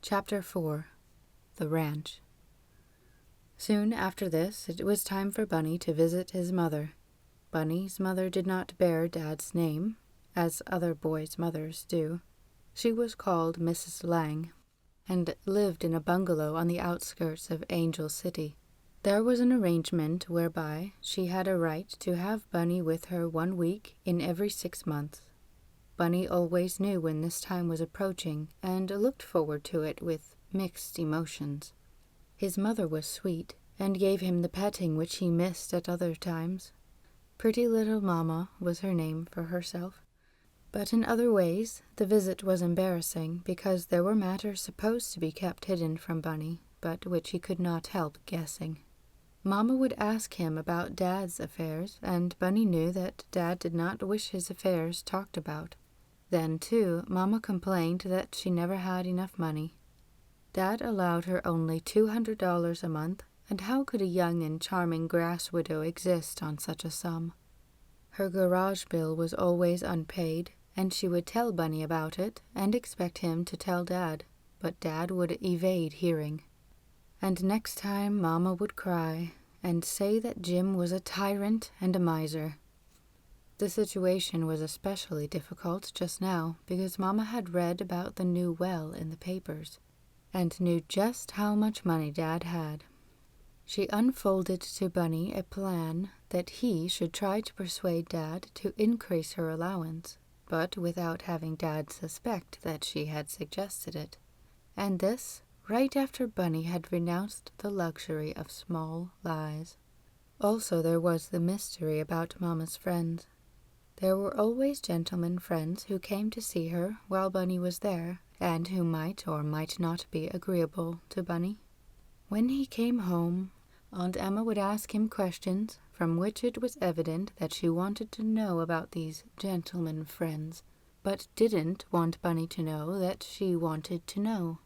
Chapter 4. The Ranch. Soon after this, it was time for Bunny to visit his mother. Bunny's mother did not bear Dad's name, as other boys' mothers do. She was called Mrs. Lang, and lived in a bungalow on the outskirts of Angel City. There was an arrangement whereby she had a right to have Bunny with her 1 week in every 6 months. Bunny always knew when this time was approaching, and looked forward to it with mixed emotions. His mother was sweet, and gave him the petting which he missed at other times. Pretty little Mamma was her name for herself. But in other ways, the visit was embarrassing, because there were matters supposed to be kept hidden from Bunny, but which he could not help guessing. Mamma would ask him about Dad's affairs, and Bunny knew that Dad did not wish his affairs talked about. Then, too, Mamma complained that she never had enough money. Dad allowed her only $200 a month, and how could a young and charming grass widow exist on such a sum? Her garage bill was always unpaid, and she would tell Bunny about it and expect him to tell Dad, but Dad would evade hearing. And next time Mamma would cry and say that Jim was a tyrant and a miser. The situation was especially difficult just now because Mamma had read about the new well in the papers and knew just how much money Dad had. She unfolded to Bunny a plan that he should try to persuade Dad to increase her allowance, but without having Dad suspect that she had suggested it. And this right after Bunny had renounced the luxury of small lies. Also there was the mystery about Mamma's friends. There were always gentlemen friends who came to see her while Bunny was there, and who might or might not be agreeable to Bunny. When he came home, Aunt Emma would ask him questions from which it was evident that she wanted to know about these gentlemen friends, but didn't want Bunny to know that she wanted to know.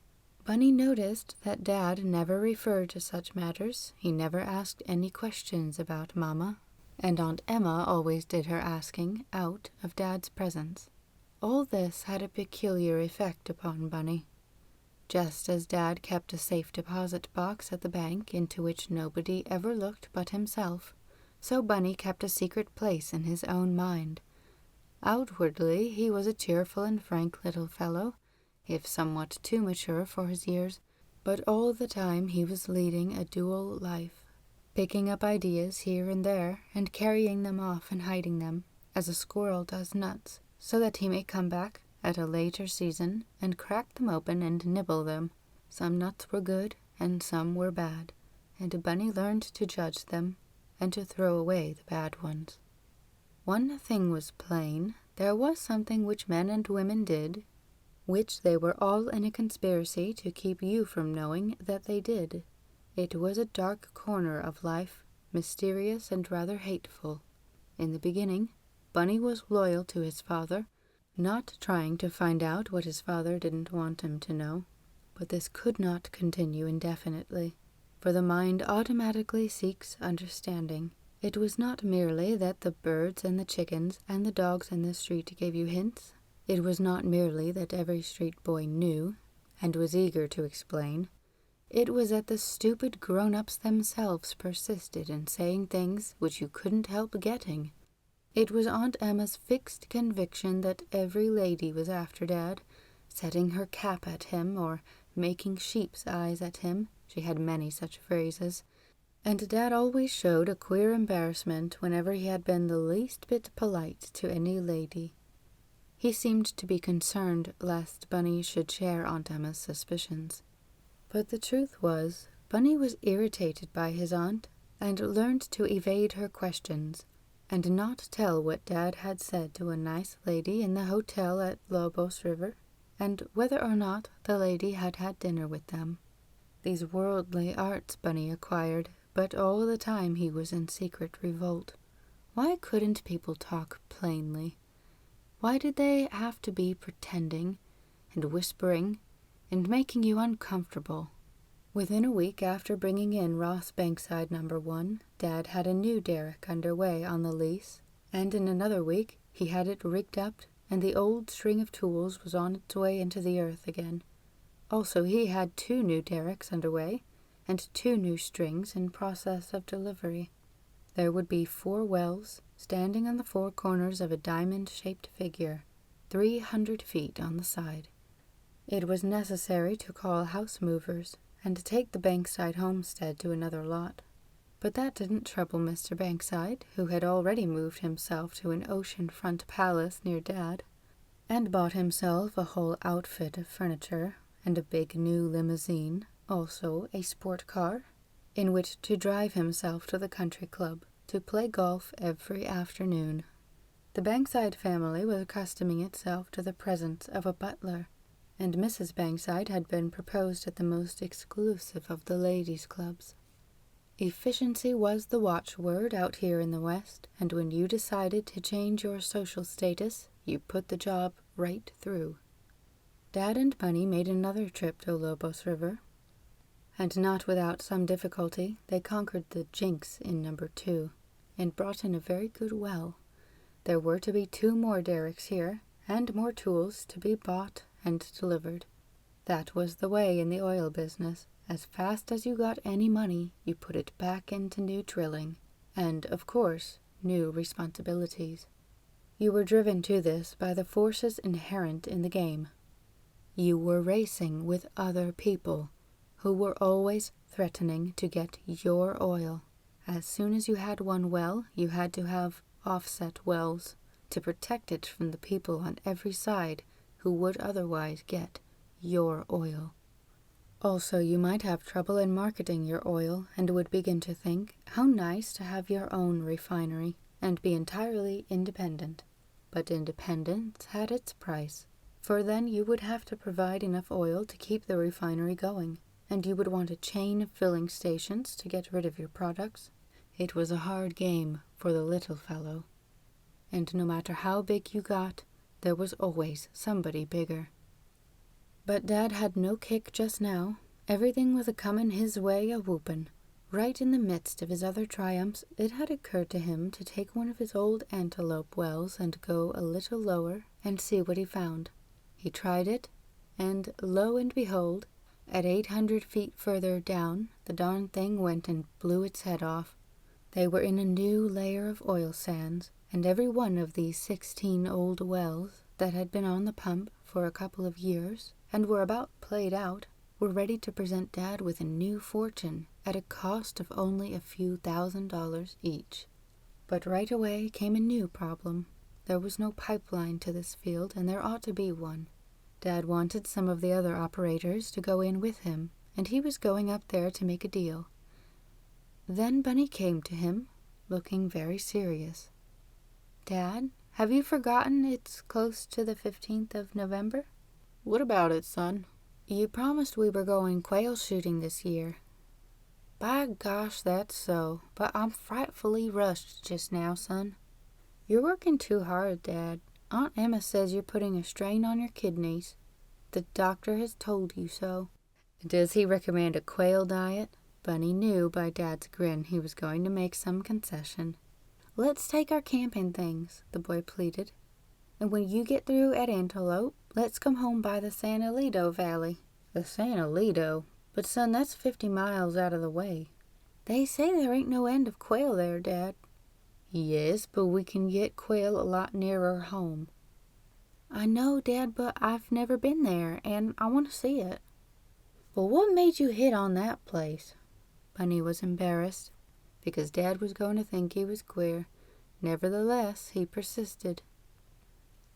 Bunny noticed that Dad never referred to such matters. He never asked any questions about Mamma, and Aunt Emma always did her asking out of Dad's presence. All this had a peculiar effect upon Bunny. Just as Dad kept a safe deposit box at the bank into which nobody ever looked but himself, so Bunny kept a secret place in his own mind. Outwardly he was a cheerful and frank little fellow, if somewhat too mature for his years, but all the time he was leading a dual life, picking up ideas here and there and carrying them off and hiding them, as a squirrel does nuts, so that he may come back at a later season and crack them open and nibble them. Some nuts were good and some were bad, and Bunny learned to judge them and to throw away the bad ones. One thing was plain: there was something which men and women did, which they were all in a conspiracy to keep you from knowing that they did. It was a dark corner of life, mysterious and rather hateful. In the beginning, Bunny was loyal to his father, not trying to find out what his father didn't want him to know. But this could not continue indefinitely, for the mind automatically seeks understanding. It was not merely that the birds and the chickens and the dogs in the street gave you hints. It was not merely that every street boy knew and was eager to explain. It was that the stupid grown-ups themselves persisted in saying things which you couldn't help getting. It was Aunt Emma's fixed conviction that every lady was after Dad, setting her cap at him or making sheep's eyes at him. She had many such phrases. And Dad always showed a queer embarrassment whenever he had been the least bit polite to any lady. He seemed to be concerned lest Bunny should share Aunt Emma's suspicions. But the truth was, Bunny was irritated by his aunt, and learned to evade her questions, and not tell what Dad had said to a nice lady in the hotel at Lobos River, and whether or not the lady had had dinner with them. These worldly arts Bunny acquired, but all the time he was in secret revolt. Why couldn't people talk plainly? Why did they have to be pretending and whispering and making you uncomfortable? Within a week after bringing in Ross Bankside No. 1, Dad had a new derrick under way on the lease, and in another week he had it rigged up and the old string of tools was on its way into the earth again. Also, he had 2 new derricks underway and 2 new strings in process of delivery. There would be 4 wells standing on the 4 corners of a diamond-shaped figure, 300 feet on the side. It was necessary to call house movers and to take the Bankside homestead to another lot. But that didn't trouble Mr. Bankside, who had already moved himself to an ocean-front palace near Dad, and bought himself a whole outfit of furniture and a big new limousine, also a sport car, in which to drive himself to the country club to play golf every afternoon. The Bankside family was accustoming itself to the presence of a butler, and Mrs. Bankside had been proposed at the most exclusive of the ladies' clubs. Efficiency was the watchword out here in the West, and when you decided to change your social status, you put the job right through. Dad and Bunny made another trip to Lobos River, and not without some difficulty they conquered the jinx in number 2, and brought in a very good well. There were to be 2 more derricks here, and more tools to be bought and delivered. That was the way in the oil business. As fast as you got any money, you put it back into new drilling, and, of course, new responsibilities. You were driven to this by the forces inherent in the game. You were racing with other people, who were always threatening to get your oil. As soon as you had one well, you had to have offset wells to protect it from the people on every side who would otherwise get your oil. Also, you might have trouble in marketing your oil and would begin to think how nice to have your own refinery and be entirely independent. But independence had its price, for then you would have to provide enough oil to keep the refinery going, and you would want a chain of filling stations to get rid of your products. It was a hard game for the little fellow, and no matter how big you got, there was always somebody bigger. But Dad had no kick just now. Everything was a-comin' his way a-whoopin'. Right in the midst of his other triumphs, it had occurred to him to take one of his old antelope wells and go a little lower and see what he found. He tried it, and lo and behold, at 800 feet further down, the darn thing went and blew its head off. They were in a new layer of oil sands, and every one of these 16 old wells that had been on the pump for a couple of years and were about played out were ready to present Dad with a new fortune at a cost of only a few $1,000s each. But right away came a new problem. There was no pipeline to this field, and there ought to be one. Dad wanted some of the other operators to go in with him, and he was going up there to make a deal. Then Bunny came to him, looking very serious. "Dad, have you forgotten it's close to the 15th of November? What about it, son? You promised we were going quail shooting this year." "By gosh, that's so, but I'm frightfully rushed just now, son." "You're working too hard, Dad. Aunt Emma says you're putting a strain on your kidneys. The doctor has told you so." "Does he recommend a quail diet?" Bunny knew by Dad's grin he was going to make some concession. "Let's take our camping things," the boy pleaded. "And when you get through at Antelope, let's come home by the San Elido Valley." "The San Elido? But son, that's 50 miles out of the way." "They say there ain't no end of quail there, Dad." "Yes, but we can get quail a lot nearer home." "I know, Dad, but I've never been there, and I want to see it." "Well, what made you hit on that place?" Bunny was embarrassed, because Dad was going to think he was queer. Nevertheless, he persisted.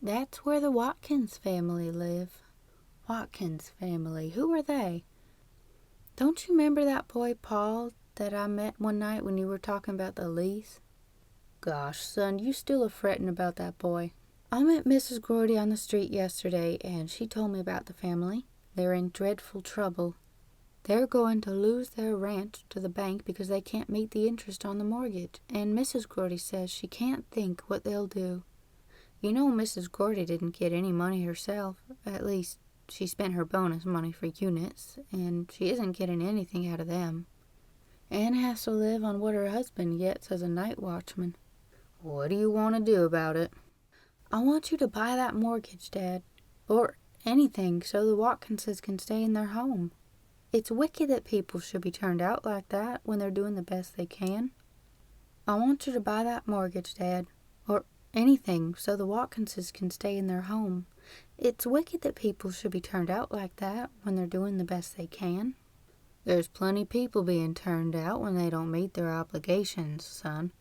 "That's where the Watkins family live." "Watkins family? Who are they?" "Don't you remember that boy Paul that I met one night when you were talking about the lease?" "Gosh, son, you still a fretting about that boy." "I met Mrs. Gordy on the street yesterday, and she told me about the family. They're in dreadful trouble. They're going to lose their ranch to the bank because they can't meet the interest on the mortgage, and Mrs. Gordy says she can't think what they'll do. You know Mrs. Gordy didn't get any money herself. At least, she spent her bonus money for units, and she isn't getting anything out of them. Anne has to live on what her husband gets as a night watchman." "What do you want to do about it?" "I want you to buy that mortgage, Dad. Or Anything so the Watkinses can stay in their home. It's wicked that people should be turned out like that when they're doing the best they can. I want you to buy that mortgage, Dad, or anything so the Watkinses can stay in their home. It's wicked that people should be turned out like that when they're doing the best they can. There's plenty people being turned out when they don't meet their obligations, son.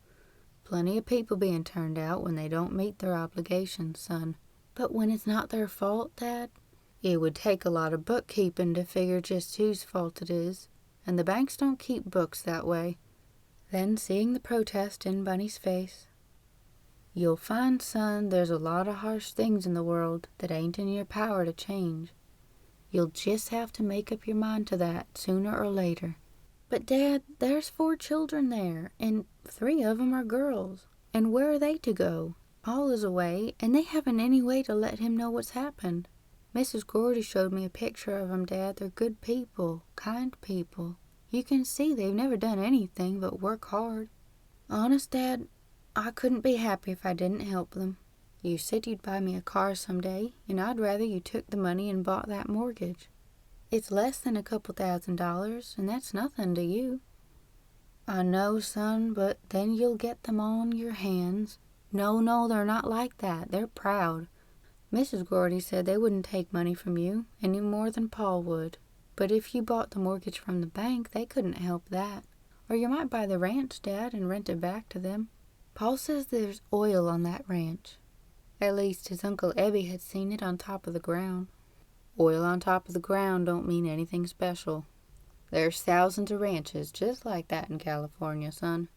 Plenty of people being turned out when they don't meet their obligations, son. But when it's not their fault, Dad? It would take a lot of bookkeeping to figure just whose fault it is, and the banks don't keep books that way. Then, seeing the protest in Bunny's face, you'll find, son, there's a lot of harsh things in the world that ain't in your power to change. You'll just have to make up your mind to that sooner or later. But, Dad, there's 4 children there, and 3 of 'em are girls. And where are they to go? Paul is away, and they haven't any way to let him know what's happened. Mrs. Gordy showed me a picture of 'em, Dad. They're good people, kind people. You can see they've never done anything but work hard. Honest, Dad, I couldn't be happy if I didn't help them. You said you'd buy me a car someday, and I'd rather you took the money and bought that mortgage. It's less than a couple $1,000, and that's nothing to you. I know, son, but then you'll get them on your hands. No, they're not like that. They're proud. Mrs. Gordy said they wouldn't take money from you, any more than Paul would. But if you bought the mortgage from the bank, they couldn't help that. Or you might buy the ranch, Dad, and rent it back to them. Paul says there's oil on that ranch. At least his Uncle Ebby had seen it on top of the ground. Oil on top of the ground don't mean anything special. There's thousands of ranches just like that in California, son.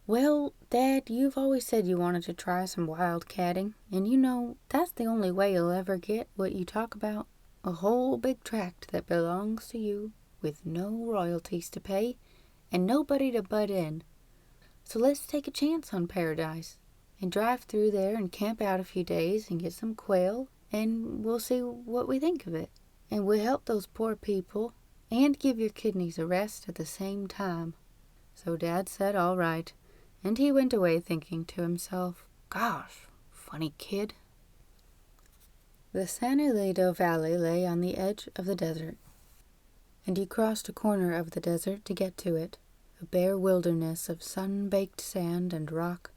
Well, Dad, you've always said you wanted to try some wildcatting, and you know that's the only way you'll ever get what you talk about. A whole big tract that belongs to you, with no royalties to pay, and nobody to butt in. So let's take a chance on Paradise, and drive through there and camp out a few days and get some quail, and we'll see what we think of it. And we'll help those poor people, and give your kidneys a rest at the same time. So Dad said all right, and he went away thinking to himself, gosh, funny kid. The San Elido Valley lay on the edge of the desert, and he crossed a corner of the desert to get to it, a bare wilderness of sun-baked sand and rock,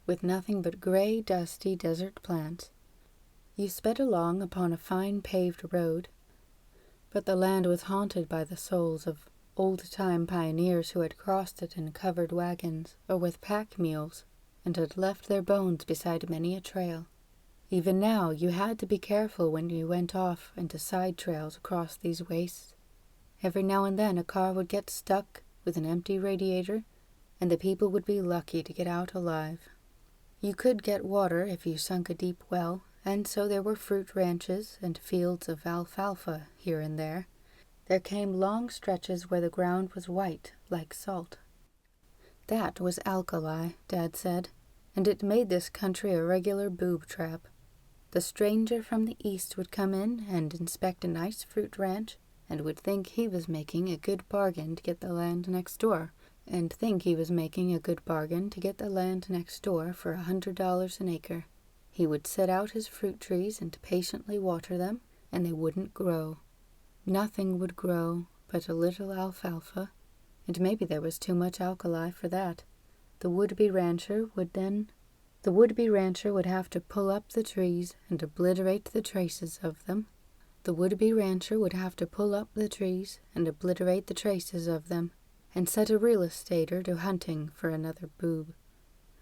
with nothing but gray, dusty desert plants. You sped along upon a fine paved road, but the land was haunted by the souls of old-time pioneers who had crossed it in covered wagons or with pack mules, and had left their bones beside many a trail. Even now you had to be careful when you went off into side trails across these wastes. Every now and then a car would get stuck with an empty radiator, and the people would be lucky to get out alive. You could get water if you sunk a deep well, and so there were fruit ranches and fields of alfalfa here and there. There came long stretches where the ground was white, like salt. That was alkali, Dad said, and it made this country a regular boob trap. The stranger from the east would come in and inspect a nice fruit ranch, and would think he was making a good bargain to get the land next door, and think he was making a good bargain to get the land next door for $100 an acre. He would set out his fruit trees and patiently water them, and they wouldn't grow. Nothing would grow but a little alfalfa, and maybe there was too much alkali for that. The would-be rancher would have to pull up the trees and obliterate the traces of them. The would-be rancher would have to pull up the trees and obliterate the traces of them, and set a real estater to hunting for another boob.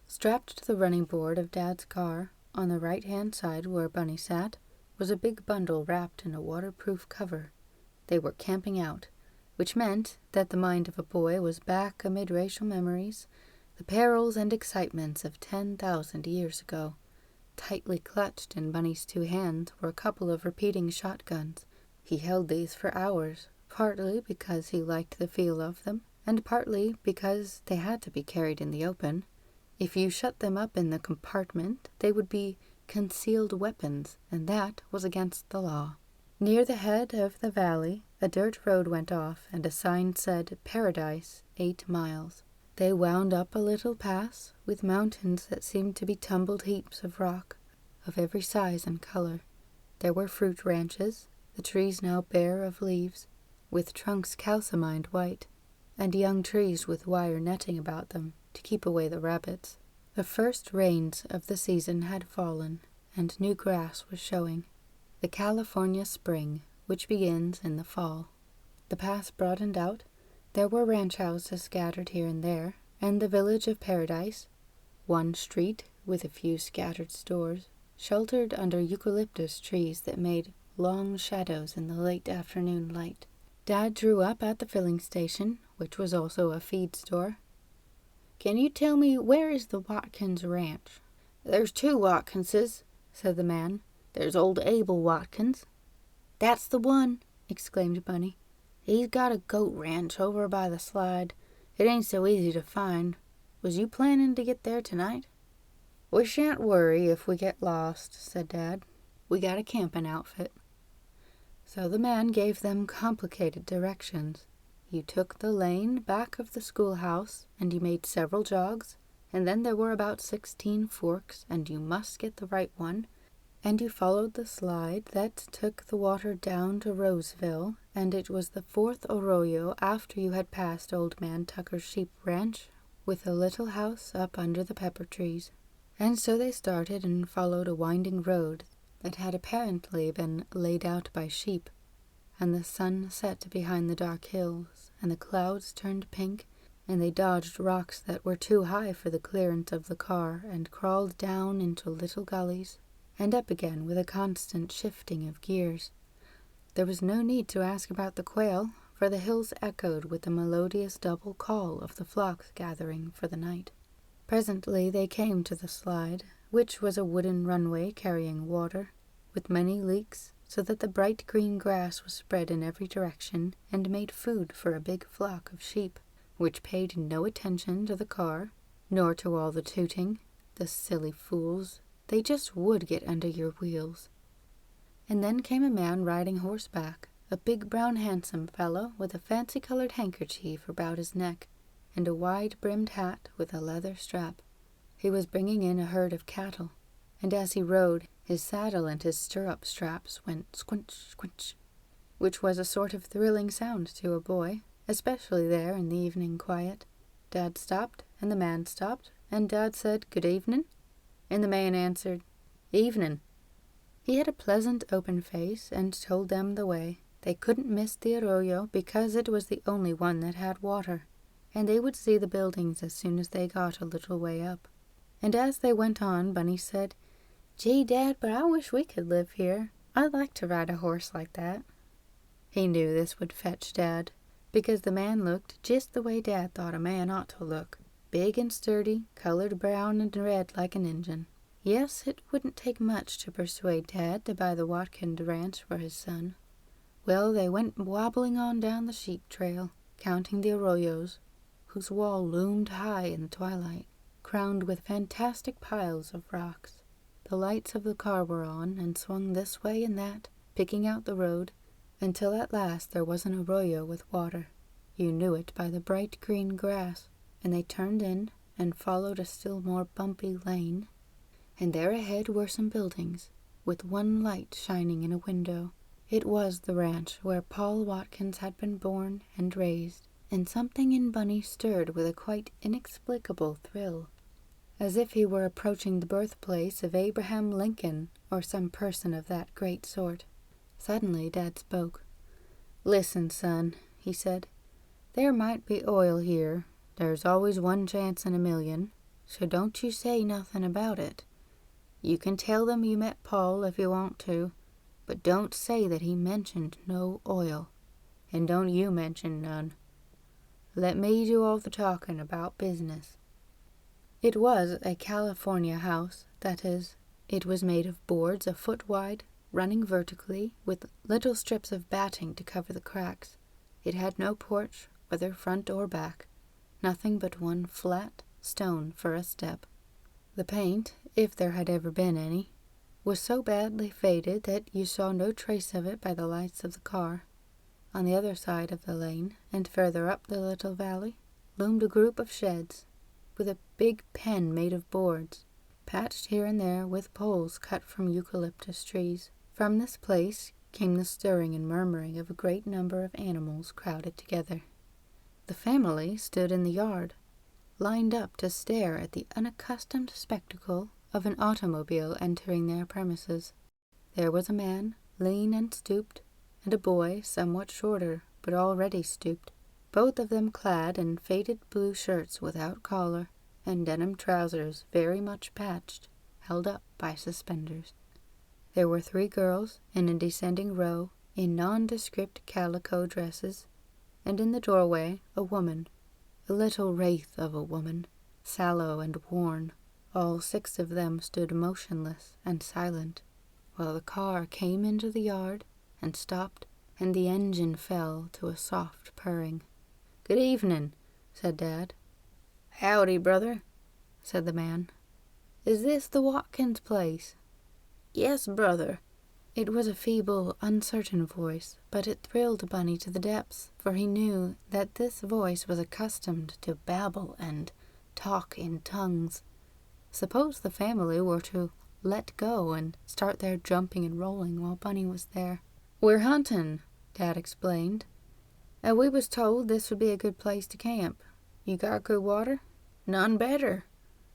Strapped to the running board of Dad's car, on the right-hand side where Bunny sat, was a big bundle wrapped in a waterproof cover. They were camping out, which meant that the mind of a boy was back amid racial memories, the perils and excitements of 10,000 years ago. Tightly clutched in Bunny's 2 hands were a couple of repeating shotguns. He held these for hours, partly because he liked the feel of them, and partly because they had to be carried in the open. If you shut them up in the compartment, they would be concealed weapons, and that was against the law. Near the head of the valley, a dirt road went off, and a sign said, Paradise, 8 miles. They wound up a little pass, with mountains that seemed to be tumbled heaps of rock, of every size and color. There were fruit ranches, the trees now bare of leaves, with trunks calcimined white, and young trees with wire netting about them to keep away the rabbits. The first rains of the season had fallen, and new grass was showing. The California spring, which begins in the fall. The path broadened out. There were ranch houses scattered here and there, and the village of Paradise, one street with a few scattered stores, sheltered under eucalyptus trees that made long shadows in the late afternoon light. Dad drew up at the filling station, which was also a feed store. "Can you tell me where is the Watkins ranch?" "There's two Watkinses," said the man. "There's old Abel Watkins." "That's the one," exclaimed Bunny. "He's got a goat ranch over by the slide. It ain't so easy to find. Was you planning to get there tonight?" "We shan't worry if we get lost," said Dad. "We got a camping outfit." So the man gave them complicated directions. You took the lane back of the schoolhouse, and you made several jogs, and then there were about 16 forks, and you must get the right one, and you followed the slide that took the water down to Roseville, and it was the fourth arroyo after you had passed Old Man Tucker's sheep ranch, with a little house up under the pepper trees. And so they started and followed a winding road that had apparently been laid out by sheep, and the sun set behind the dark hills, and the clouds turned pink, and they dodged rocks that were too high for the clearance of the car, and crawled down into little gullies, and up again with a constant shifting of gears. There was no need to ask about the quail, for the hills echoed with the melodious double call of the flocks gathering for the night. Presently they came to the slide, which was a wooden runway carrying water, with many leaks, so that the bright green grass was spread in every direction and made food for a big flock of sheep, which paid no attention to the car, nor to all the tooting. The silly fools, they just would get under your wheels. And then came a man riding horseback, a big brown handsome fellow with a fancy-colored handkerchief about his neck, and a wide-brimmed hat with a leather strap. He was bringing in a herd of cattle, and as he rode, his saddle and his stirrup straps went squinch, squinch, which was a sort of thrilling sound to a boy, especially there in the evening quiet. Dad stopped, and the man stopped, and Dad said, "Good evening," and the man answered, "Evening." He had a pleasant open face, and told them the way. They couldn't miss the arroyo because it was the only one that had water, and they would see the buildings as soon as they got a little way up. And as they went on, Bunny said, "Gee, Dad, but I wish we could live here. I'd like to ride a horse like that." He knew this would fetch Dad, because the man looked just the way Dad thought a man ought to look, big and sturdy, colored brown and red like an Injun. Yes, it wouldn't take much to persuade Dad to buy the Watkins ranch for his son. Well, they went wobbling on down the sheep trail, counting the arroyos, whose wall loomed high in the twilight, crowned with fantastic piles of rocks. The lights of the car were on, and swung this way and that, picking out the road, until at last there was an arroyo with water. You knew it by the bright green grass, and they turned in and followed a still more bumpy lane, and there ahead were some buildings, with one light shining in a window. It was the ranch where Paul Watkins had been born and raised, and something in Bunny stirred with a quite inexplicable thrill, as if he were approaching the birthplace of Abraham Lincoln or some person of that great sort. Suddenly Dad spoke. "Listen, son," he said. "There might be oil here. There's always one chance in a million, so don't you say nothing about it. You can tell them you met Paul if you want to, but don't say that he mentioned no oil, and don't you mention none. Let me do all the talking about business." It was a California house, that is, it was made of boards a foot wide, running vertically, with little strips of batting to cover the cracks. It had no porch, whether front or back, nothing but one flat stone for a step. The paint, if there had ever been any, was so badly faded that you saw no trace of it by the lights of the car. On the other side of the lane, and further up the little valley, loomed a group of sheds, with a big pen made of boards, patched here and there with poles cut from eucalyptus trees, From this place came the stirring and murmuring of a great number of animals crowded together. The family stood in the yard, lined up to stare at the unaccustomed spectacle of an automobile entering their premises. There was a man, lean and stooped, and a boy somewhat shorter, but already stooped, both of them clad in faded blue shirts without collar, and denim trousers very much patched, held up by suspenders. There were 3 girls in a descending row in nondescript calico dresses, and in the doorway a woman, a little wraith of a woman, sallow and worn. All 6 of them stood motionless and silent, while the car came into the yard and stopped, and the engine fell to a soft purring. "Good evening," said Dad. "Howdy, brother," said the man. "Is this the Watkins place?" "Yes, brother." It was a feeble, uncertain voice, but it thrilled Bunny to the depths, for he knew that this voice was accustomed to babble and talk in tongues. Suppose the family were to let go and start there jumping and rolling while Bunny was there. "We're hunting," Dad explained. "And we was told this would be a good place to camp. You got good water?" "None better.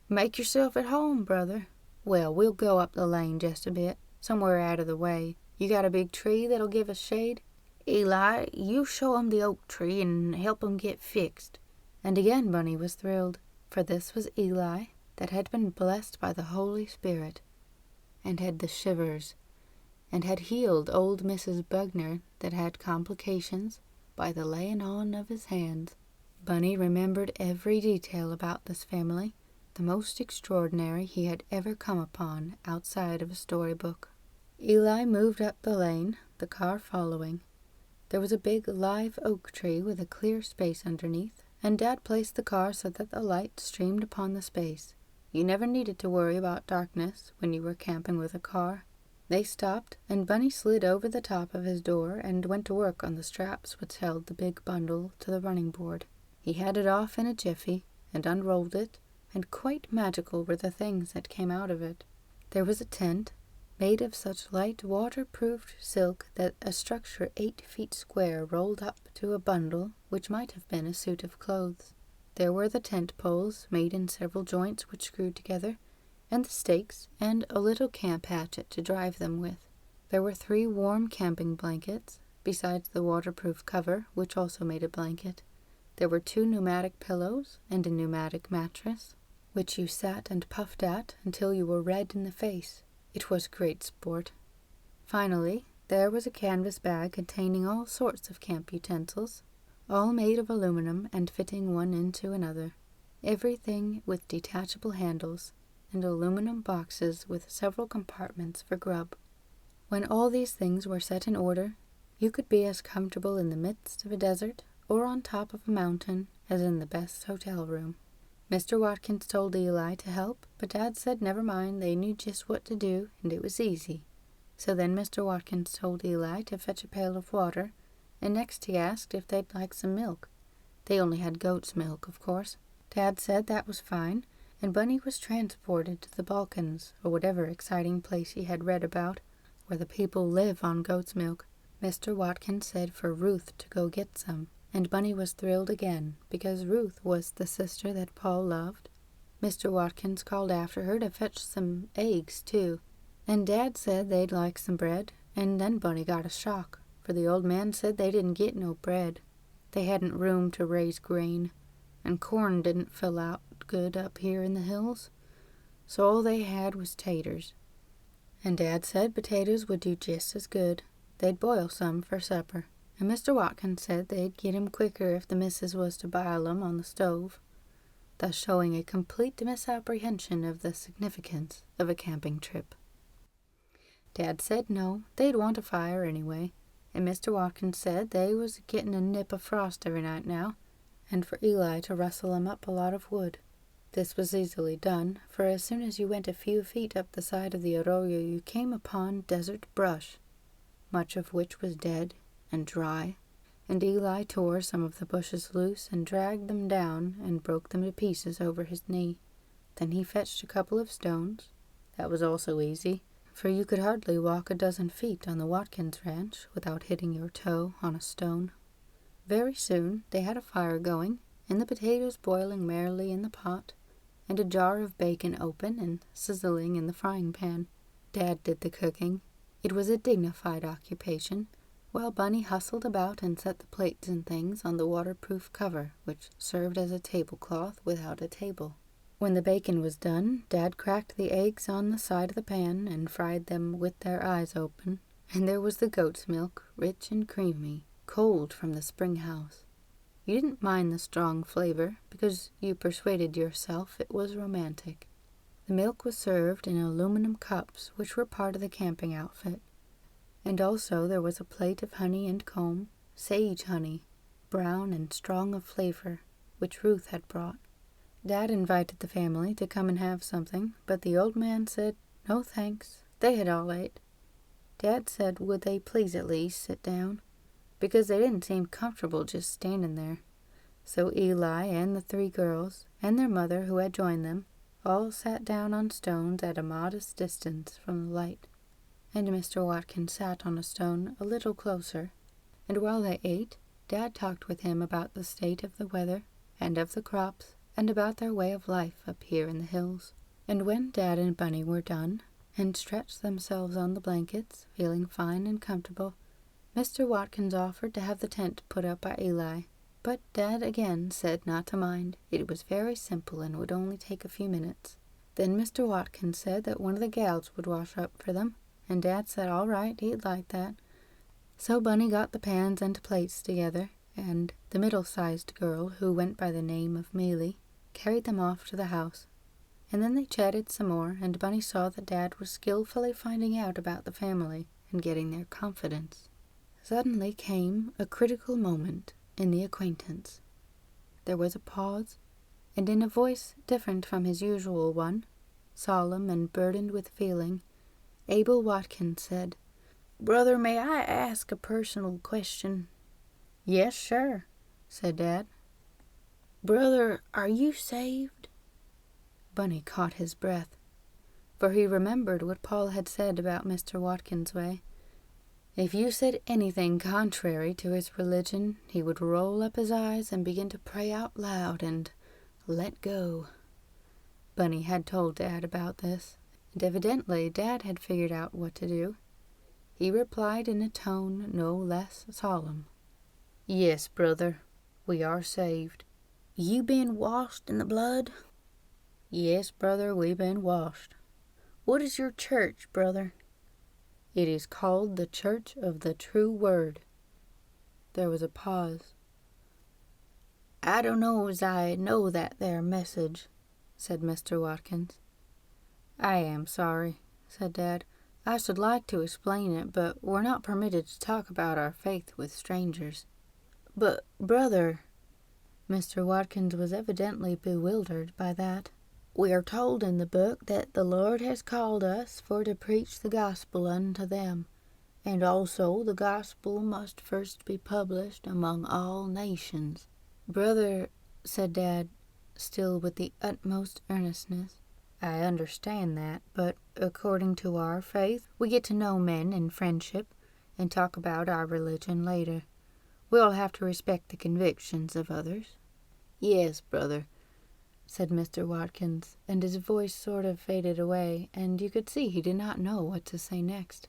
Make yourself at home, brother." "Well, we'll go up the lane just a bit, somewhere out of the way. You got a big tree that'll give us shade?" "Eli, you show 'em the oak tree and help 'em get fixed." And again Bunny was thrilled, for this was Eli that had been blessed by the Holy Spirit, and had the shivers, and had healed old Mrs. Bugner that had complications by the laying on of his hands. Bunny remembered every detail about this family, the most extraordinary he had ever come upon outside of a storybook. Eli moved up the lane, the car following. There was a big live oak tree with a clear space underneath, and Dad placed the car so that the light streamed upon the space. You never needed to worry about darkness when you were camping with a car. They stopped, and Bunny slid over the top of his door and went to work on the straps which held the big bundle to the running board. He had it off in a jiffy, and unrolled it, and quite magical were the things that came out of it. There was a tent, made of such light waterproofed silk that a structure 8 feet square rolled up to a bundle which might have been a suit of clothes. There were the tent poles, made in several joints which screwed together, and the stakes, and a little camp hatchet to drive them with. There were 3 warm camping blankets, besides the waterproof cover, which also made a blanket. There were 2 pneumatic pillows, and a pneumatic mattress, which you sat and puffed at until you were red in the face. It was great sport. Finally, there was a canvas bag containing all sorts of camp utensils, all made of aluminum and fitting one into another, everything with detachable handles, and aluminum boxes with several compartments for grub. When all these things were set in order, you could be as comfortable in the midst of a desert or on top of a mountain as in the best hotel room. Mr. Watkins told Eli to help, but Dad said never mind, they knew just what to do, and it was easy. So then Mr. Watkins told Eli to fetch a pail of water, and next he asked if they'd like some milk. They only had goat's milk, of course. Dad said that was fine, and Bunny was transported to the Balkans, or whatever exciting place he had read about, where the people live on goat's milk. Mr. Watkins said for Ruth to go get some, and Bunny was thrilled again, because Ruth was the sister that Paul loved. Mr. Watkins called after her to fetch some eggs, too, and Dad said they'd like some bread, and then Bunny got a shock, for the old man said they didn't get no bread. They hadn't room to raise grain, and corn didn't fill out good up here in the hills, so all they had was taters. And Dad said potatoes would do just as good. They'd boil some for supper, and Mr. Watkins said they'd get 'em quicker if the missus was to bile 'em on the stove, thus showing a complete misapprehension of the significance of a camping trip. Dad said no, they'd want a fire anyway, and Mr. Watkins said they was getting a nip of frost every night now, and for Eli to rustle 'em up a lot of wood. This was easily done, for as soon as you went a few feet up the side of the arroyo you came upon desert brush, much of which was dead and dry, and Eli tore some of the bushes loose and dragged them down and broke them to pieces over his knee. Then he fetched a couple of stones. That was also easy, for you could hardly walk a dozen feet on the Watkins ranch without hitting your toe on a stone. Very soon they had a fire going, and the potatoes boiling merrily in the pot, and a jar of bacon open and sizzling in the frying pan. Dad did the cooking. It was a dignified occupation, while Bunny hustled about and set the plates and things on the waterproof cover, which served as a tablecloth without a table. When the bacon was done, Dad cracked the eggs on the side of the pan and fried them with their eyes open, and there was the goat's milk, rich and creamy, cold from the spring house. You didn't mind the strong flavor, because you persuaded yourself it was romantic. The milk was served in aluminum cups, which were part of the camping outfit. And also there was a plate of honey and comb, sage honey, brown and strong of flavor, which Ruth had brought. Dad invited the family to come and have something, but the old man said, no thanks, they had all ate. Dad said would they please at least sit down, because they didn't seem comfortable just standing there. So Eli and the 3 girls, and their mother who had joined them, all sat down on stones at a modest distance from the light, and Mr. Watkins sat on a stone a little closer, and while they ate, Dad talked with him about the state of the weather, and of the crops, and about their way of life up here in the hills. And when Dad and Bunny were done, and stretched themselves on the blankets, feeling fine and comfortable, Mr. Watkins offered to have the tent put up by Eli, but Dad again said not to mind. It was very simple and would only take a few minutes. Then Mr. Watkins said that one of the gals would wash up for them, and Dad said all right, he'd like that. So Bunny got the pans and plates together, and the middle-sized girl, who went by the name of Mealy, carried them off to the house. And then they chatted some more, and Bunny saw that Dad was skillfully finding out about the family and getting their confidence. Suddenly came a critical moment in the acquaintance. There was a pause, and in a voice different from his usual one, solemn and burdened with feeling, Abel Watkins said, "Brother, may I ask a personal question?" "Yes, sure," said Dad. "Brother, are you saved?" Bunny caught his breath, for he remembered what Paul had said about Mr. Watkins' way. If you said anything contrary to his religion, he would roll up his eyes and begin to pray out loud and let go. Bunny had told Dad about this, and evidently Dad had figured out what to do. He replied in a tone no less solemn, "Yes, brother, we are saved." "You been washed in the blood?" "Yes, brother, we been washed." "What is your church, brother?" "It is called the Church of the True Word." There was a pause. "I don't know as I know that there message," said Mr. Watkins. "I am sorry," said Dad. "I should like to explain it, but we're not permitted to talk about our faith with strangers." "But, brother," Mr. Watkins was evidently bewildered by that, "we are told in the book that the Lord has called us for to preach the gospel unto them, and also the gospel must first be published among all nations." "Brother," said Dad, still with the utmost earnestness, "I understand that, but according to our faith, we get to know men in friendship and talk about our religion later. We all have to respect the convictions of others." "Yes, brother," said Mr. Watkins, and his voice sort of faded away, and you could see he did not know what to say next.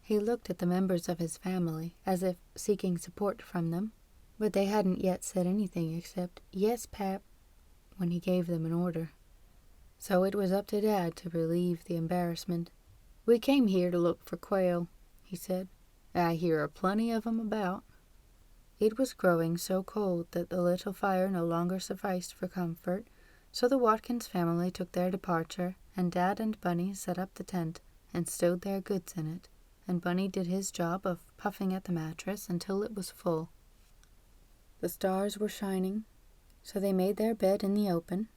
He looked at the members of his family, as if seeking support from them, but they hadn't yet said anything except, "Yes, Pap," when he gave them an order. So it was up to Dad to relieve the embarrassment. "We came here to look for quail," he said. "I hear plenty of 'em about." It was growing so cold that the little fire no longer sufficed for comfort, so the Watkins family took their departure, and Dad and Bunny set up the tent and stowed their goods in it, and Bunny did his job of puffing at the mattress until it was full. The stars were shining, so they made their bed in the open.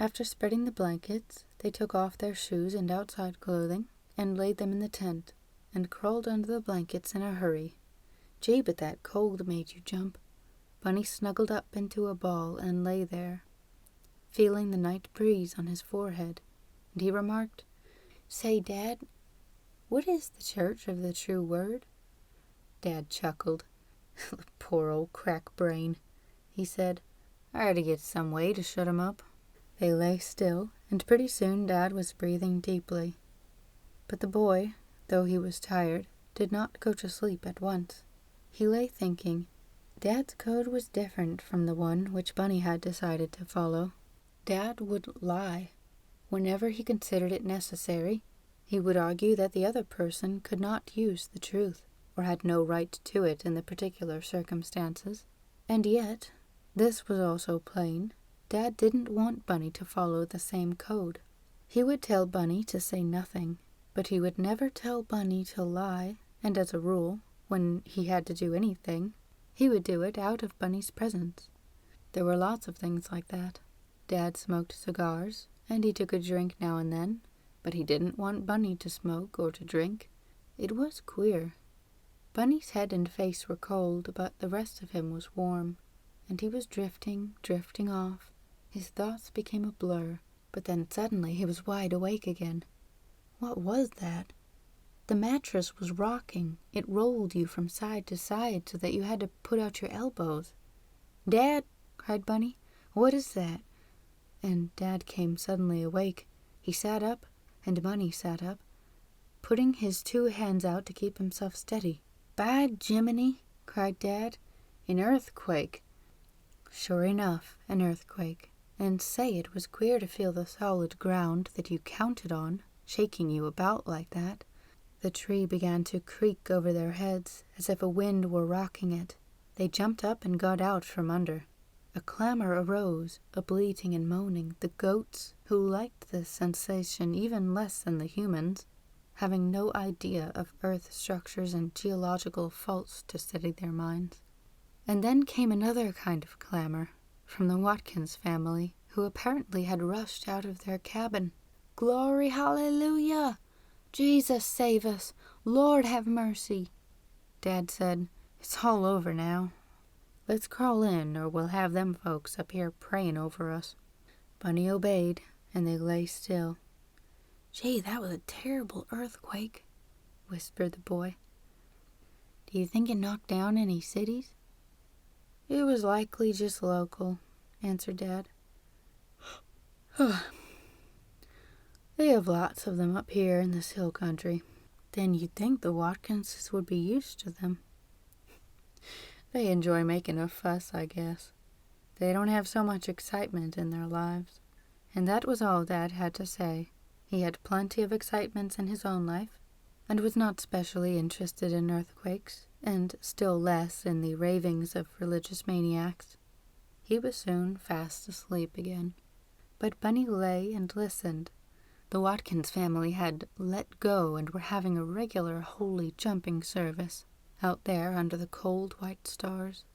After spreading the blankets, they took off their shoes and outside clothing and laid them in the tent, and crawled under the blankets in a hurry. Gee, but that cold made you jump. Bunny snuggled up into a ball and lay there, feeling the night breeze on his forehead, and he remarked, "Say, Dad, What is the Church of the True Word? Dad chuckled. Poor old crack brain, he said. I had to get some way to shut him up. They lay still, and pretty soon Dad was breathing deeply. But the boy, though he was tired, did not go to sleep at once. He lay thinking. Dad's code was different from the one which Bunny had decided to follow. Dad would lie. Whenever he considered it necessary, he would argue that the other person could not use the truth, or had no right to it in the particular circumstances. And yet, this was also plain, Dad didn't want Bunny to follow the same code. He would tell Bunny to say nothing, but he would never tell Bunny to lie, and as a rule, when he had to do anything, he would do it out of Bunny's presence. There were lots of things like that. Dad smoked cigars, and he took a drink now and then, but he didn't want Bunny to smoke or to drink. It was queer. Bunny's head and face were cold, but the rest of him was warm, and he was drifting off. His thoughts became a blur, but then suddenly he was wide awake again. What was that? The mattress was rocking. It rolled you from side to side so that you had to put out your elbows. "Dad," cried Bunny, "what is that?" And Dad came suddenly awake. He sat up, and Bunny sat up, putting his 2 hands out to keep himself steady. "By Jiminy," cried Dad, "an earthquake." Sure enough, an earthquake. And say, it was queer to feel the solid ground that you counted on shaking you about like that. The tree began to creak over their heads, as if a wind were rocking it. They jumped up and got out from under. A clamor arose, a bleating and moaning, the goats, who liked this sensation even less than the humans, having no idea of earth structures and geological faults to steady their minds. And then came another kind of clamor, from the Watkins family, who apparently had rushed out of their cabin. "Glory, hallelujah! Jesus save us! Lord have mercy!" Dad said, "It's all over now. Let's crawl in, or we'll have them folks up here praying over us." Bunny obeyed, and they lay still. "Gee, that was a terrible earthquake," whispered the boy. "Do you think it knocked down any cities?" "It was likely just local," answered Dad. "They have lots of them up here in this hill country." "Then you'd think the Watkinses would be used to them." "They enjoy making a fuss, I guess. They don't have so much excitement in their lives." And that was all Dad had to say. He had plenty of excitements in his own life, and was not specially interested in earthquakes, and still less in the ravings of religious maniacs. He was soon fast asleep again. But Bunny lay and listened. The Watkins family had let go and were having a regular holy jumping service out there under the cold white stars.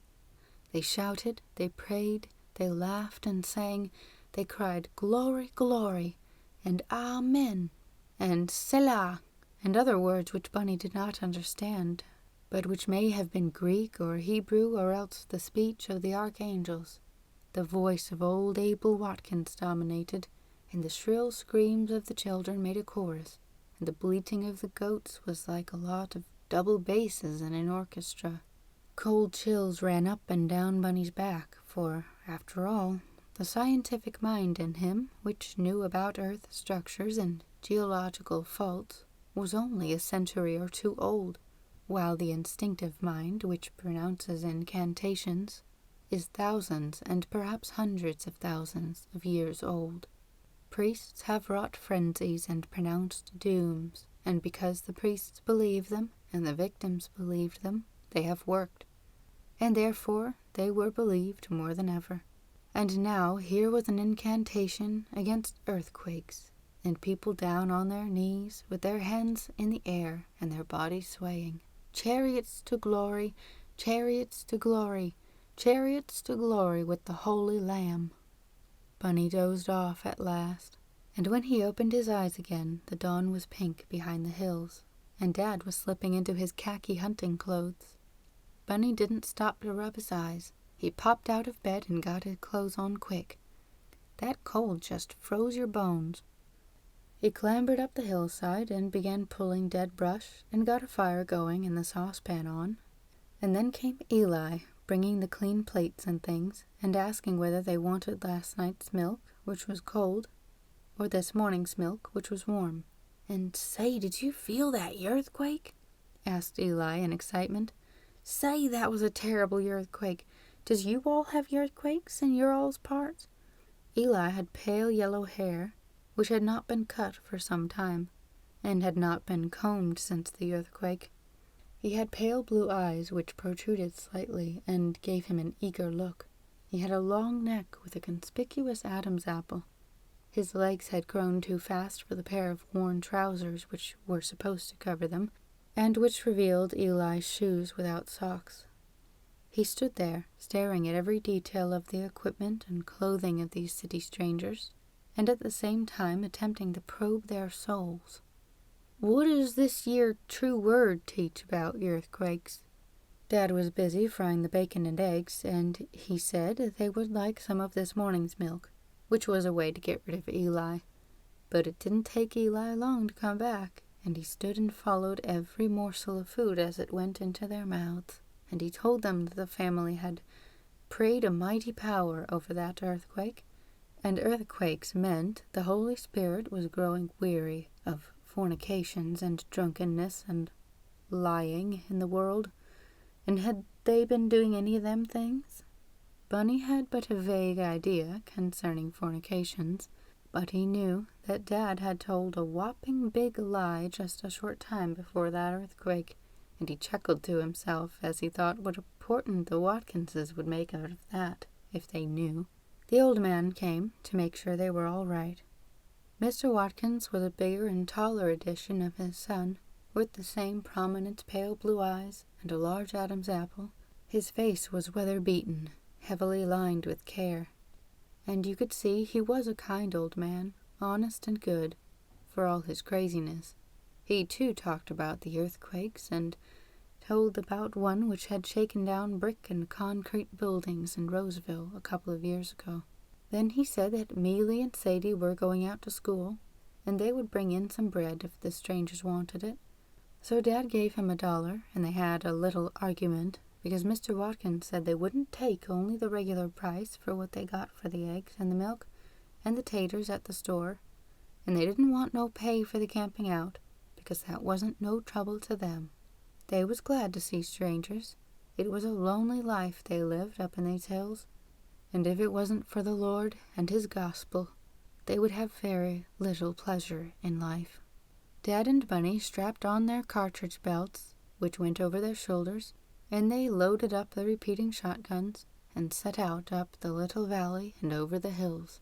They shouted, they prayed, they laughed and sang, they cried "Glory, glory," and "Amen," and "Selah," and other words which Bunny did not understand, but which may have been Greek or Hebrew, or else the speech of the archangels. The voice of old Abel Watkins dominated, and the shrill screams of the children made a chorus, and the bleating of the goats was like a lot of double basses in an orchestra. Cold chills ran up and down Bunny's back, for, after all, the scientific mind in him, which knew about earth structures and geological faults, was only a century or 2 old, while the instinctive mind, which pronounces incantations, is thousands and perhaps hundreds of thousands of years old. Priests have wrought frenzies and pronounced dooms, and because the priests believed them and the victims believed them, they have worked. And therefore they were believed more than ever. And now here was an incantation against earthquakes, and people down on their knees with their hands in the air and their bodies swaying. "Chariots to glory, chariots to glory, chariots to glory with the Holy Lamb." Bunny dozed off at last, and when he opened his eyes again, the dawn was pink behind the hills, and Dad was slipping into his khaki hunting clothes. Bunny didn't stop to rub his eyes. He popped out of bed and got his clothes on quick. That cold just froze your bones. He clambered up the hillside and began pulling dead brush and got a fire going and the saucepan on. And then came Eli, bringing the clean plates and things, and asking whether they wanted last night's milk, which was cold, or this morning's milk, which was warm. "And say, did you feel that earthquake?" asked Eli in excitement. "Say, that was a terrible earthquake. Does you all have earthquakes in your all's parts?" Eli had pale yellow hair, which had not been cut for some time, and had not been combed since the earthquake. He had pale blue eyes which protruded slightly and gave him an eager look. He had a long neck with a conspicuous Adam's apple. His legs had grown too fast for the pair of worn trousers which were supposed to cover them, and which revealed Eli's shoes without socks. He stood there, staring at every detail of the equipment and clothing of these city strangers, and at the same time attempting to probe their souls. "What does this year true word teach about earthquakes?" Dad was busy frying the bacon and eggs, and he said they would like some of this morning's milk, which was a way to get rid of Eli. But it didn't take Eli long to come back, and he stood and followed every morsel of food as it went into their mouths, and he told them that the family had prayed a mighty power over that earthquake, and earthquakes meant the Holy Spirit was growing weary of fornications and drunkenness and lying in the world. And had they been doing any of them things? Bunny had but a vague idea concerning fornications, but he knew that Dad had told a whopping big lie just a short time before that earthquake, and he chuckled to himself as he thought what important the Watkinses would make out of that, if they knew. The old man came to make sure they were all right. Mr. Watkins was a bigger and taller edition of his son, with the same prominent pale blue eyes and a large Adam's apple. His face was weather-beaten, heavily lined with care, and you could see he was a kind old man, honest and good, for all his craziness. He, too, talked about the earthquakes, and told about one which had shaken down brick and concrete buildings in Roseville a couple of years ago. Then he said that Mealy and Sadie were going out to school, and they would bring in some bread if the strangers wanted it. So Dad gave him $1, and they had a little argument, because Mr. Watkins said they wouldn't take only the regular price for what they got for the eggs and the milk and the taters at the store, and they didn't want no pay for the camping out, because that wasn't no trouble to them. They was glad to see strangers. It was a lonely life they lived up in these hills, and if it wasn't for the Lord and his gospel, they would have very little pleasure in life. Dad and Bunny strapped on their cartridge belts, which went over their shoulders, and they loaded up the repeating shotguns and set out up the little valley and over the hills.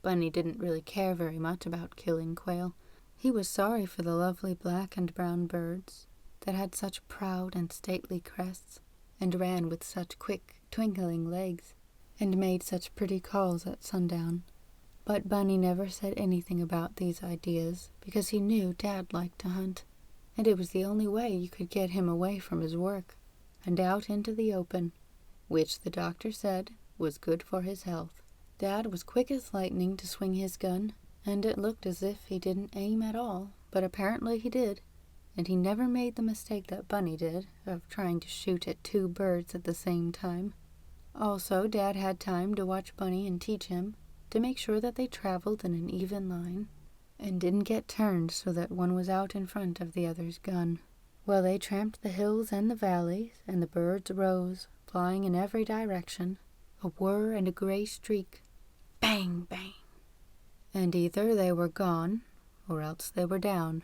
Bunny didn't really care very much about killing quail. He was sorry for the lovely black and brown birds that had such proud and stately crests, and ran with such quick, twinkling legs, and made such pretty calls at sundown. But Bunny never said anything about these ideas, because he knew Dad liked to hunt, and it was the only way you could get him away from his work, and out into the open, which the doctor said was good for his health. Dad was quick as lightning to swing his gun, and it looked as if he didn't aim at all, but apparently he did, and he never made the mistake that Bunny did of trying to shoot at 2 birds at the same time. Also, Dad had time to watch Bunny and teach him to make sure that they traveled in an even line, and didn't get turned so that one was out in front of the other's gun. Well, they tramped the hills and the valleys, and the birds rose, flying in every direction, a whir and a gray streak. Bang, bang. And either they were gone, or else they were down.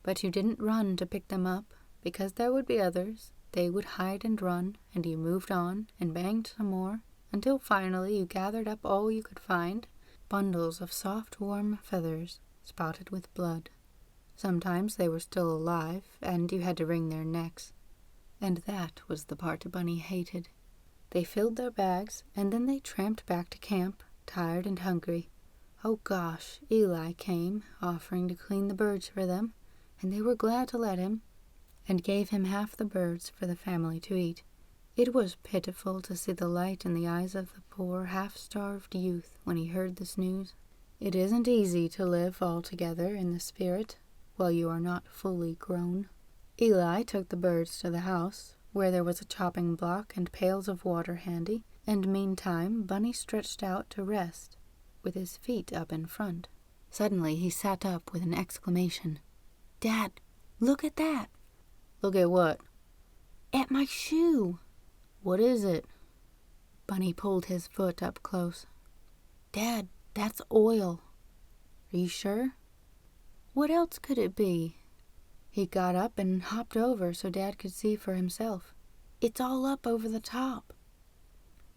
But you didn't run to pick them up, because there would be others. They would hide and run, and you moved on, and banged some more, until finally you gathered up all you could find, bundles of soft, warm feathers, spotted with blood. Sometimes they were still alive, and you had to wring their necks. And that was the part Bunny hated. They filled their bags, and then they tramped back to camp, tired and hungry. Oh gosh, Eli came, offering to clean the birds for them, and they were glad to let him, and gave him half the birds for the family to eat. It was pitiful to see the light in the eyes of the poor, half-starved youth when he heard this news. It isn't easy to live all together in the spirit while you are not fully grown. Eli took the birds to the house, where there was a chopping block and pails of water handy, and meantime Bunny stretched out to rest, with his feet up in front. Suddenly he sat up with an exclamation. "Dad, look at that!" "Look at what?" "At my shoe." "What is it?" Bunny pulled his foot up close. "Dad, that's oil." "Are you sure?" "What else could it be?" He got up and hopped over so Dad could see for himself. "It's all up over the top."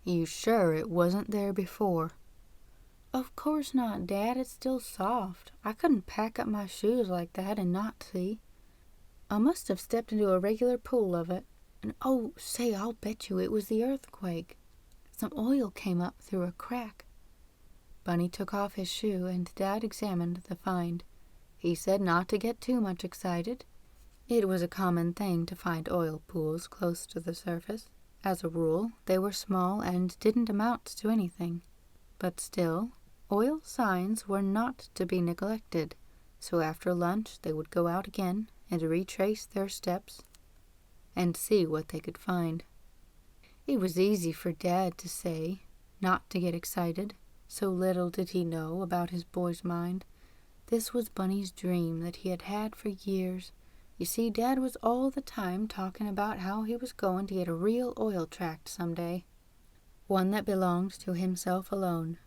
"You sure it wasn't there before?" "Of course not, Dad. It's still soft. I couldn't pack up my shoes like that and not see. I must have stepped into a regular pool of it. And oh, say, I'll bet you it was the earthquake. Some oil came up through a crack." Bunny took off his shoe and Dad examined the find. He said not to get too much excited. It was a common thing to find oil pools close to the surface. As a rule, they were small and didn't amount to anything. But still, oil signs were not to be neglected, so after lunch they would go out again and retrace their steps and see what they could find. It was easy for Dad to say not to get excited, so little did he know about his boy's mind. This was Bunny's dream that he had had for years. You see, Dad was all the time talking about how he was going to get a real oil tract someday, one that belonged to himself alone.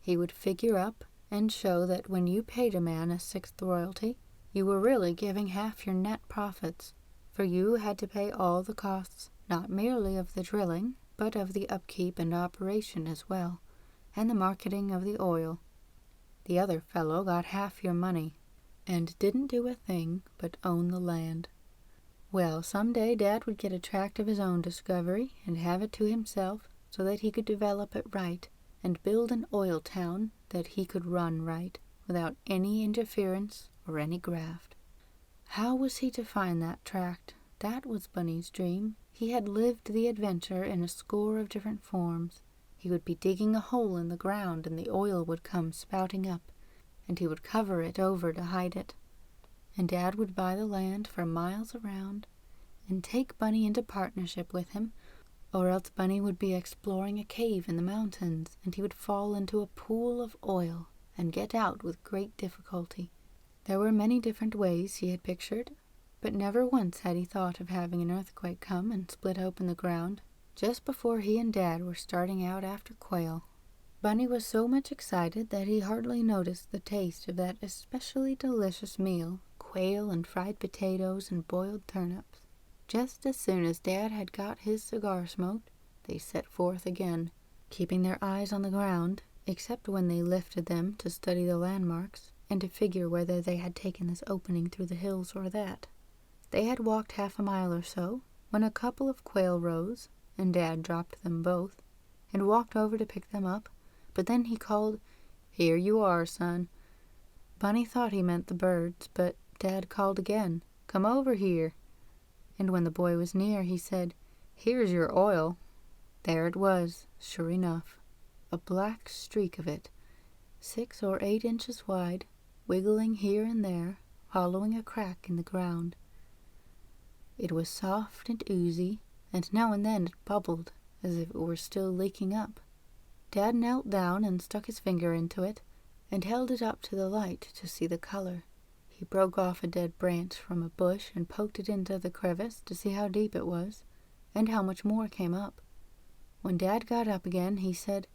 He would figure up and show that when you paid a man a sixth royalty, you were really giving half your net profits, for you had to pay all the costs, not merely of the drilling, but of the upkeep and operation as well, and the marketing of the oil. The other fellow got half your money, and didn't do a thing but own the land. Well, someday Dad would get a tract of his own discovery and have it to himself so that he could develop it right and build an oil town that he could run right without any interference or any graft. How was he to find that tract? That was Bunny's dream. He had lived the adventure in a score of different forms. He would be digging a hole in the ground and the oil would come spouting up, and he would cover it over to hide it. And Dad would buy the land for miles around and take Bunny into partnership with him, or else Bunny would be exploring a cave in the mountains and he would fall into a pool of oil and get out with great difficulty. There were many different ways he had pictured, but never once had he thought of having an earthquake come and split open the ground just before he and Dad were starting out after quail. Bunny was so much excited that he hardly noticed the taste of that especially delicious meal, quail and fried potatoes and boiled turnips. Just as soon as Dad had got his cigar smoked, they set forth again, keeping their eyes on the ground, except when they lifted them to study the landmarks and to figure whether they had taken this opening through the hills or that. They had walked half a mile or so when a couple of quail rose, and Dad dropped them both and walked over to pick them up, but then he called, "Here you are, son." Bunny thought he meant the birds, but Dad called again, "Come over here." And when the boy was near, he said, "Here's your oil." There it was, sure enough, a black streak of it, 6 or 8 inches wide, wiggling here and there, hollowing a crack in the ground. It was soft and oozy, and now and then it bubbled, as if it were still leaking up. Dad knelt down and stuck his finger into it, and held it up to the light to see the color. He broke off a dead branch from a bush and poked it into the crevice to see how deep it was, and how much more came up. When Dad got up again, he said,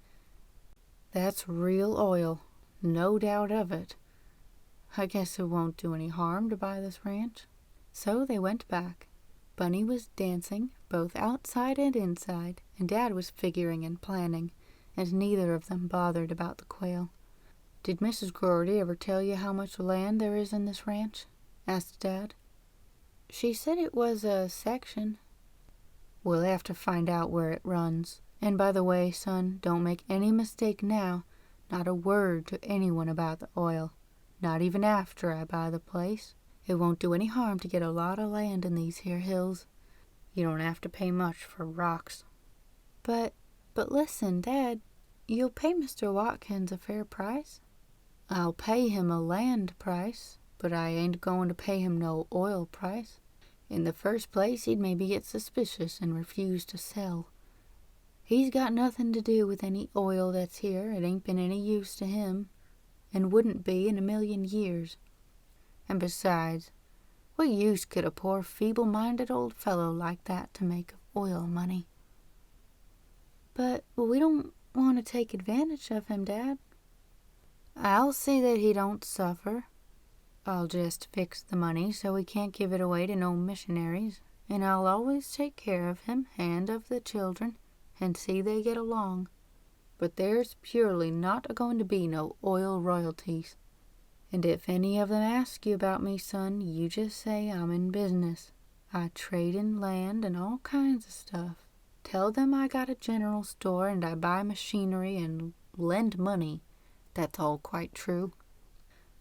"That's real oil, no doubt of it. I guess it won't do any harm to buy this ranch." So they went back. Bunny was dancing, both outside and inside, and Dad was figuring and planning, and neither of them bothered about the quail. "Did Mrs. Gordy ever tell you how much land there is in this ranch?" asked Dad. "She said it was a section." "We'll have to find out where it runs. And by the way, son, don't make any mistake now. Not a word to anyone about the oil. Not even after I buy the place. It won't do any harm to get a lot of land in these here hills. You don't have to pay much for rocks." But listen, Dad, you'll pay Mr. Watkins a fair price?" I'll pay him a land price, but I ain't going to pay him no oil price. In the first place, he'd maybe get suspicious and refuse to sell. He's got nothing to do with any oil that's here. It ain't been any use to him, and wouldn't be in a million years. And besides, what use could a poor feeble-minded old fellow like that to make of oil money? But we don't want to take advantage of him, Dad. I'll see that he don't suffer. I'll just fix the money so he can't give it away to no missionaries, and I'll always take care of him and of the children, and see they get along. But there's purely not a-going to be no oil royalties. And if any of them ask you about me, son, you just say I'm in business. I trade in land and all kinds of stuff. Tell them I got a general store and I buy machinery and lend money. That's all quite true."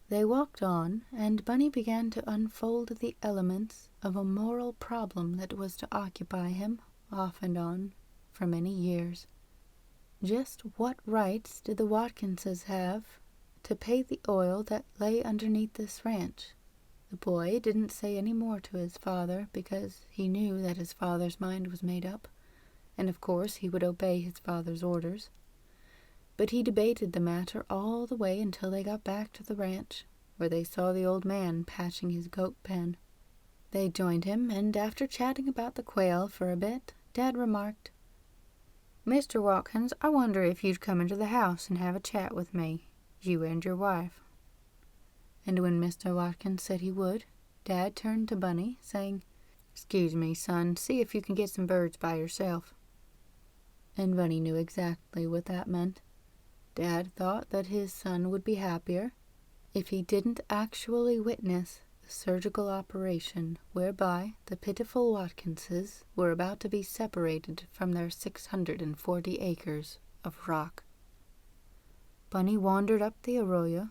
They walked on, and Bunny began to unfold the elements of a moral problem that was to occupy him, off and on, for many years. Just what rights did the Watkinses have to pay the oil that lay underneath this ranch? The boy didn't say any more to his father, because he knew that his father's mind was made up, and of course he would obey his father's orders. But he debated the matter all the way until they got back to the ranch, where they saw the old man patching his goat pen. They joined him, and after chatting about the quail for a bit, Dad remarked, "Mr. Watkins, I wonder if you'd come into the house and have a chat with me, you and your wife." And when Mr. Watkins said he would, Dad turned to Bunny, saying, "Excuse me, son, see if you can get some birds by yourself." And Bunny knew exactly what that meant. Dad thought that his son would be happier if he didn't actually witness the surgical operation whereby the pitiful Watkinses were about to be separated from their 640 acres of rock. Bunny wandered up the arroyo,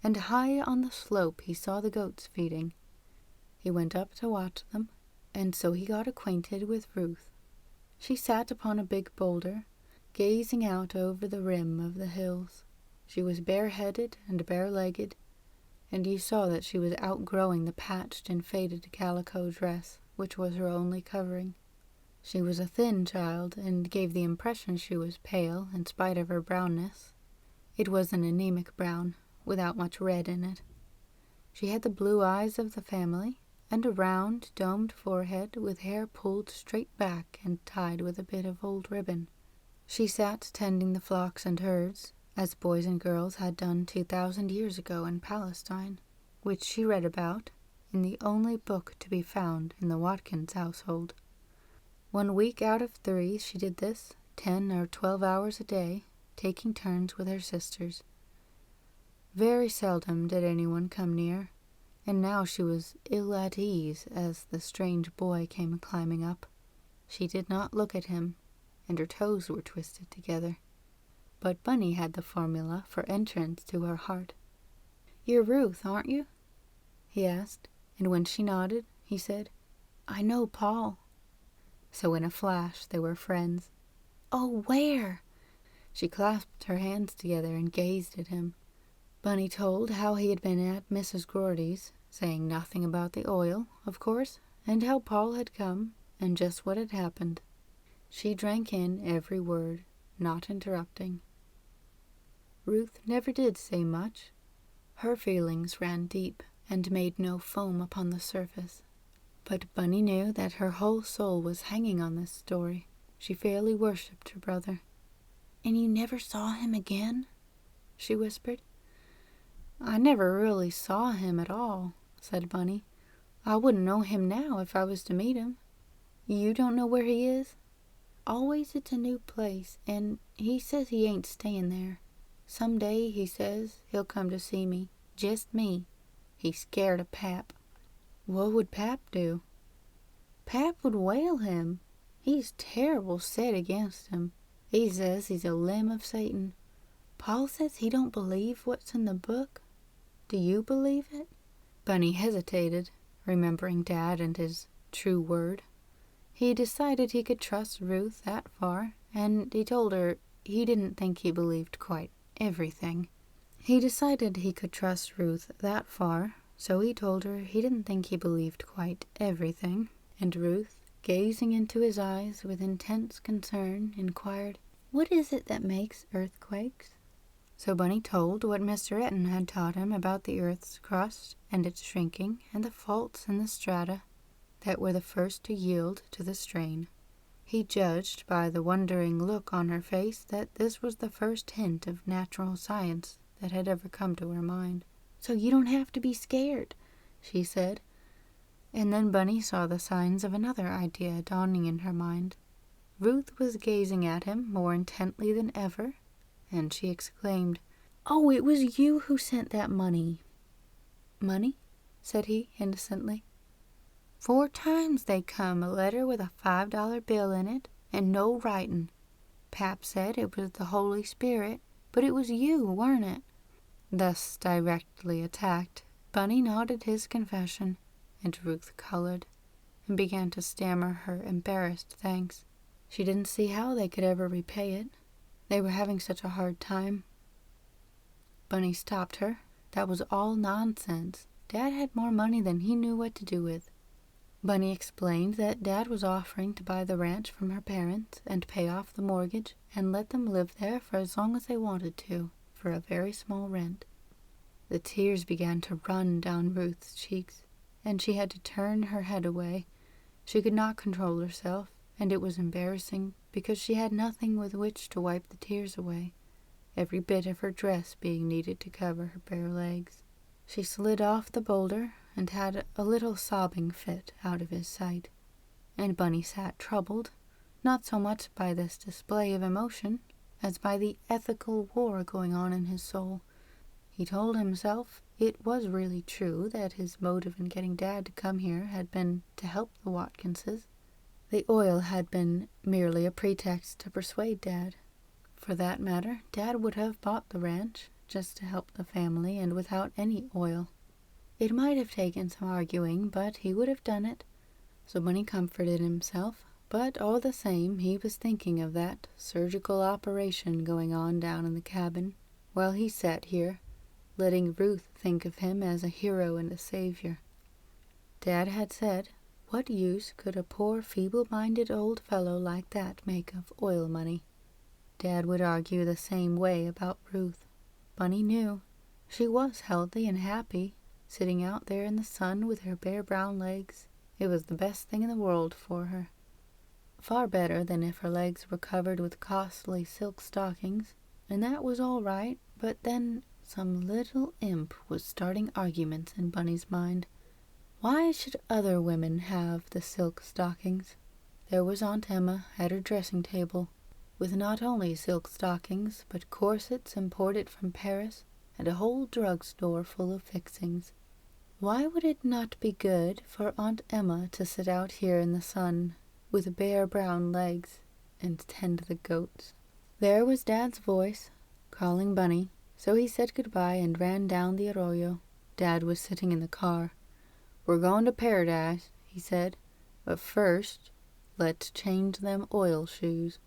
and high on the slope he saw the goats feeding. He went up to watch them, and so he got acquainted with Ruth. She sat upon a big boulder, gazing out over the rim of the hills. She was bareheaded and bare-legged, and you saw that she was outgrowing the patched and faded calico dress, which was her only covering. She was a thin child, and gave the impression she was pale in spite of her brownness. It was an anemic brown, without much red in it. She had the blue eyes of the family, and a round, domed forehead with hair pulled straight back and tied with a bit of old ribbon. She sat tending the flocks and herds, as boys and girls had done 2,000 years ago in Palestine, which she read about in the only book to be found in the Watkins household. 1 week out of 3 she did this, 10 or 12 hours a day, taking turns with her sisters. Very seldom did anyone come near, and now she was ill at ease as the strange boy came climbing up. She did not look at him, and her toes were twisted together. But Bunny had the formula for entrance to her heart. "You're Ruth, aren't you?" he asked, and when she nodded, he said, "I know Paul." So in a flash they were friends. "Oh, where?" She clasped her hands together and gazed at him. Bunny told how he had been at Mrs. Gordy's, saying nothing about the oil, of course, and how Paul had come, and just what had happened. She drank in every word, not interrupting. Ruth never did say much. Her feelings ran deep and made no foam upon the surface. But Bunny knew that her whole soul was hanging on this story. She fairly worshipped her brother. "And you never saw him again?" she whispered. "I never really saw him at all," said Bunny. "I wouldn't know him now if I was to meet him. You don't know where he is?" "Always it's a new place, and he says he ain't staying there. Some day, he says, he'll come to see me. Just me. He's scared of Pap." "What would Pap do?" "Pap would whale him. He's terrible set against him. He says he's a limb of Satan. Paul says he don't believe what's in the book. Do you believe it?" Bunny hesitated, remembering Dad and his true word. He decided he could trust Ruth that far, and he told her he didn't think he believed quite everything. He decided he could trust Ruth that far, so he told her he didn't think he believed quite everything, and Ruth, gazing into his eyes with intense concern, inquired, "What is it that makes earthquakes?" So Bunny told what Mr. Etten had taught him about the earth's crust and its shrinking and the faults in the strata that were the first to yield to the strain. He judged by the wondering look on her face that this was the first hint of natural science that had ever come to her mind. "So you don't have to be scared," she said. And then Bunny saw the signs of another idea dawning in her mind. Ruth was gazing at him more intently than ever, and she exclaimed, "Oh, it was you who sent that money." "Money?" said he innocently. "4 times they come, a letter with a $5 bill in it, and no writing. Pap said it was the Holy Spirit, but it was you, weren't it?" Thus directly attacked, Bunny nodded his confession, and Ruth colored and began to stammer her embarrassed thanks. She didn't see how they could ever repay it. They were having such a hard time. Bunny stopped her. That was all nonsense. Dad had more money than he knew what to do with. Bunny explained that Dad was offering to buy the ranch from her parents and pay off the mortgage and let them live there for as long as they wanted to, for a very small rent. The tears began to run down Ruth's cheeks, and she had to turn her head away. She could not control herself, and it was embarrassing because she had nothing with which to wipe the tears away, every bit of her dress being needed to cover her bare legs. She slid off the boulder and had a little sobbing fit out of his sight, and Bunny sat troubled, not so much by this display of emotion as by the ethical war going on in his soul. He told himself it was really true that his motive in getting Dad to come here had been to help the Watkinses. The oil had been merely a pretext to persuade Dad. For that matter, Dad would have bought the ranch just to help the family and without any oil. It might have taken some arguing, but he would have done it. So Bunny comforted himself, but all the same he was thinking of that surgical operation going on down in the cabin, while he sat here, letting Ruth think of him as a hero and a savior. Dad had said, what use could a poor feeble-minded old fellow like that make of oil money? Dad would argue the same way about Ruth. Bunny knew. She was healthy and happy, sitting out there in the sun with her bare brown legs. It was the best thing in the world for her. Far better than if her legs were covered with costly silk stockings, and that was all right, but then some little imp was starting arguments in Bunny's mind. Why should other women have the silk stockings? There was Aunt Emma at her dressing table, with not only silk stockings, but corsets imported from Paris, and a whole drugstore full of fixings. Why would it not be good for Aunt Emma to sit out here in the sun, with bare brown legs, and tend the goats? There was Dad's voice, calling Bunny, so he said goodbye and ran down the arroyo. Dad was sitting in the car. "We're going to Paradise," he said, "but first, let's change them oil shoes."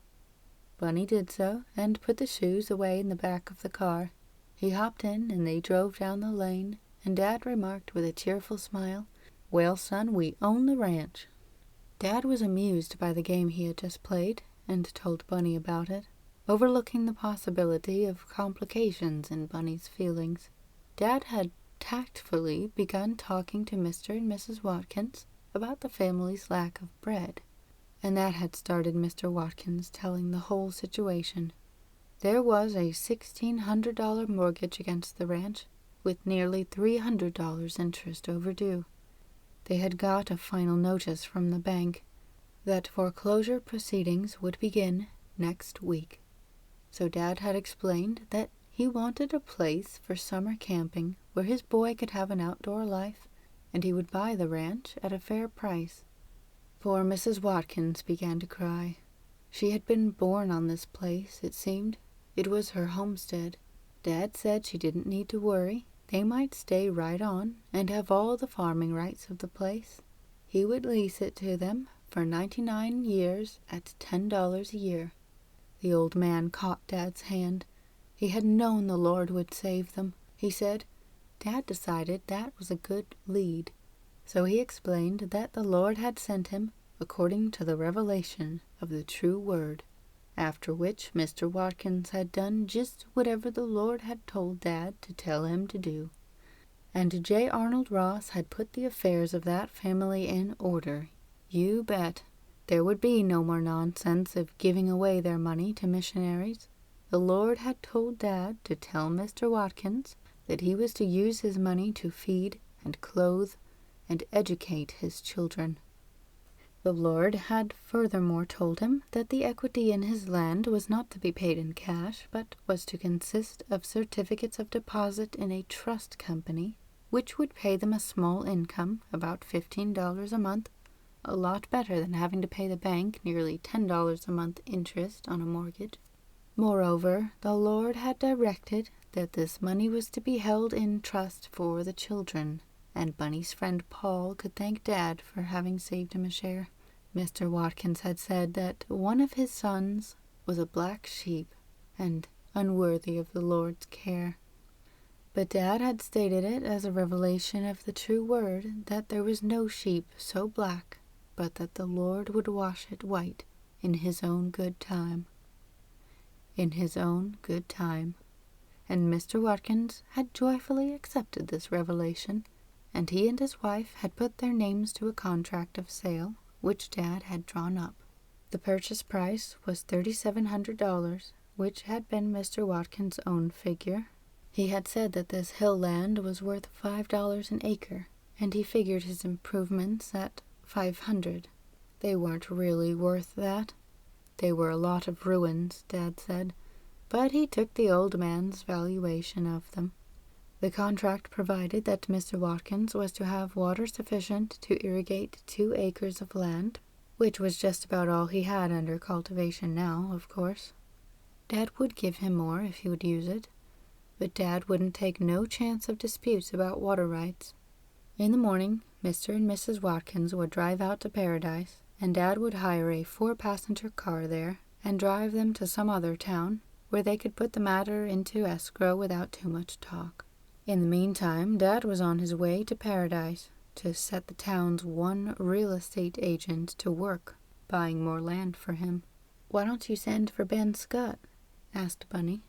Bunny did so, and put the shoes away in the back of the car. He hopped in, and they drove down the lane, and Dad remarked with a cheerful smile, "Well, son, we own the ranch." Dad was amused by the game he had just played, and told Bunny about it, overlooking the possibility of complications in Bunny's feelings. Dad had tactfully begun talking to Mr. and Mrs. Watkins about the family's lack of bread, and that had started Mr. Watkins telling the whole situation. There was a $1,600 mortgage against the ranch, with nearly $300 interest overdue. They had got a final notice from the bank that foreclosure proceedings would begin next week. So Dad had explained that he wanted a place for summer camping where his boy could have an outdoor life, and he would buy the ranch at a fair price. Poor Mrs. Watkins began to cry. She had been born on this place, it seemed. It was her homestead. Dad said she didn't need to worry. They might stay right on and have all the farming rights of the place. He would lease it to them for 99 years at $10 a year. The old man caught Dad's hand. He had known the Lord would save them, he said. Dad decided that was a good lead. So he explained that the Lord had sent him according to the revelation of the true word, after which Mr. Watkins had done just whatever the Lord had told Dad to tell him to do. And J. Arnold Ross had put the affairs of that family in order. You bet. There would be no more nonsense of giving away their money to missionaries. The Lord had told Dad to tell Mr. Watkins that he was to use his money to feed and clothe and educate his children. The Lord had furthermore told him that the equity in his land was not to be paid in cash, but was to consist of certificates of deposit in a trust company, which would pay them a small income, about $15 a month, a lot better than having to pay the bank nearly $10 a month interest on a mortgage. Moreover, the Lord had directed that this money was to be held in trust for the children, and Bunny's friend Paul could thank Dad for having saved him a share. Mr. Watkins had said that one of his sons was a black sheep and unworthy of the Lord's care. But Dad had stated it as a revelation of the true word that there was no sheep so black, but that the Lord would wash it white in his own good time. In his own good time. And Mr. Watkins had joyfully accepted this revelation, and he and his wife had put their names to a contract of sale, which Dad had drawn up. The purchase price was $3,700, which had been Mr. Watkins' own figure. He had said that this hill land was worth $5 an acre, and he figured his improvements at $500. They weren't really worth that. They were a lot of ruins, Dad said, but he took the old man's valuation of them. The contract provided that Mr. Watkins was to have water sufficient to irrigate 2 acres of land, which was just about all he had under cultivation now, of course. Dad would give him more if he would use it, but Dad wouldn't take no chance of disputes about water rights. In the morning, Mr. and Mrs. Watkins would drive out to Paradise, and Dad would hire a 4-passenger car there and drive them to some other town where they could put the matter into escrow without too much talk. In the meantime, Dad was on his way to Paradise to set the town's one real estate agent to work, buying more land for him. "Why don't you send for Ben Scott?" asked Bunny.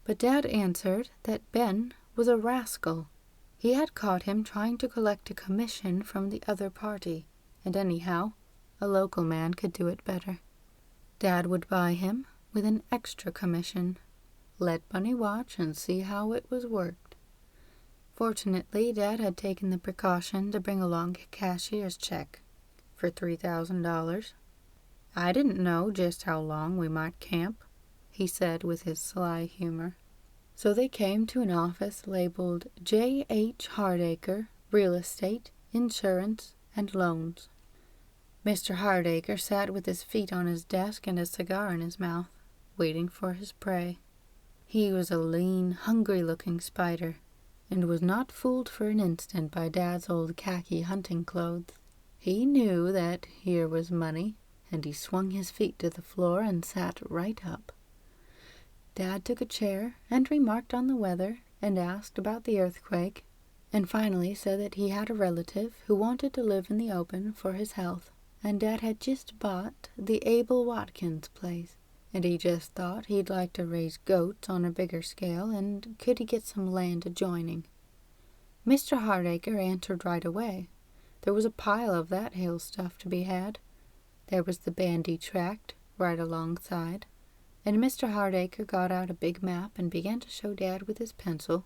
But Dad answered that Ben was a rascal. He had caught him trying to collect a commission from the other party, and anyhow, a local man could do it better. Dad would buy him with an extra commission. Let Bunny watch and see how it was worked. Fortunately, Dad had taken the precaution to bring along a cashier's check for $3,000. "I didn't know just how long we might camp," he said with his sly humor. So they came to an office labeled J. H. Hardacre, Real Estate, Insurance, and Loans. Mr. Hardacre sat with his feet on his desk and a cigar in his mouth, waiting for his prey. He was a lean, hungry-looking spider, and was not fooled for an instant by Dad's old khaki hunting clothes. He knew that here was money, and he swung his feet to the floor and sat right up. Dad took a chair and remarked on the weather and asked about the earthquake, and finally said that he had a relative who wanted to live in the open for his health, and Dad had just bought the Abel Watkins place, and he just thought he'd like to raise goats on a bigger scale, and could he get some land adjoining. Mr. Hardacre answered right away. There was a pile of that hill stuff to be had. There was the Bandy tract right alongside, and Mr. Hardacre got out a big map and began to show Dad with his pencil.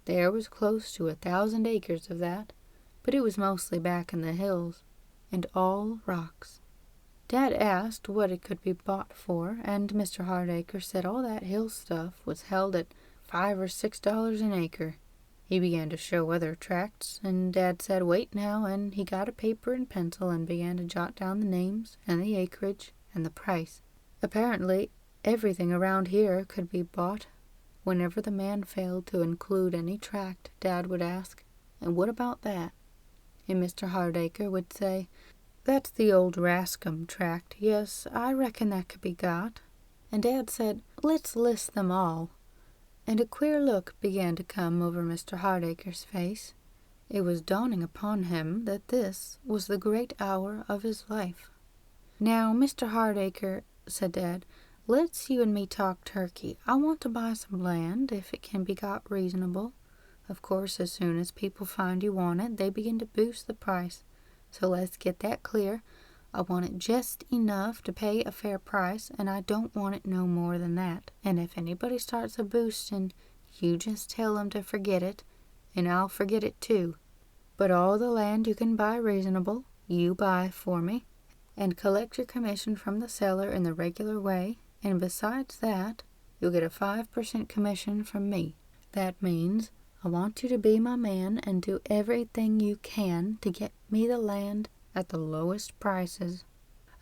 There was close to 1,000 acres of that, but it was mostly back in the hills, and all rocks. Dad asked what it could be bought for, and Mr. Hardacre said all that hill stuff was held at $5 or $6 an acre. He began to show other tracts, and Dad said, "Wait now," and he got a paper and pencil and began to jot down the names and the acreage and the price. Apparently, everything around here could be bought. Whenever the man failed to include any tract, Dad would ask, "And what about that?" And Mr. Hardacre would say, "That's the old Rascombe tract. Yes, I reckon that could be got." And Dad said, "Let's list them all. and a queer look began to come over Mr. Hardacre's face. It was dawning upon him that this was the great hour of his life. "Now, Mr. Hardacre," said Dad, "let's you and me talk turkey. I want to buy some land, if it can be got reasonable. Of course, as soon as people find you want it, they begin to boost the price. So let's get that clear. I want it just enough to pay a fair price, and I don't want it no more than that. And if anybody starts a boosting, you just tell them to forget it, and I'll forget it too. But all the land you can buy reasonable, you buy for me, and collect your commission from the seller in the regular way, and besides that, you'll get a 5% commission from me. That means I want you to be my man and do everything you can to get me the land at the lowest prices.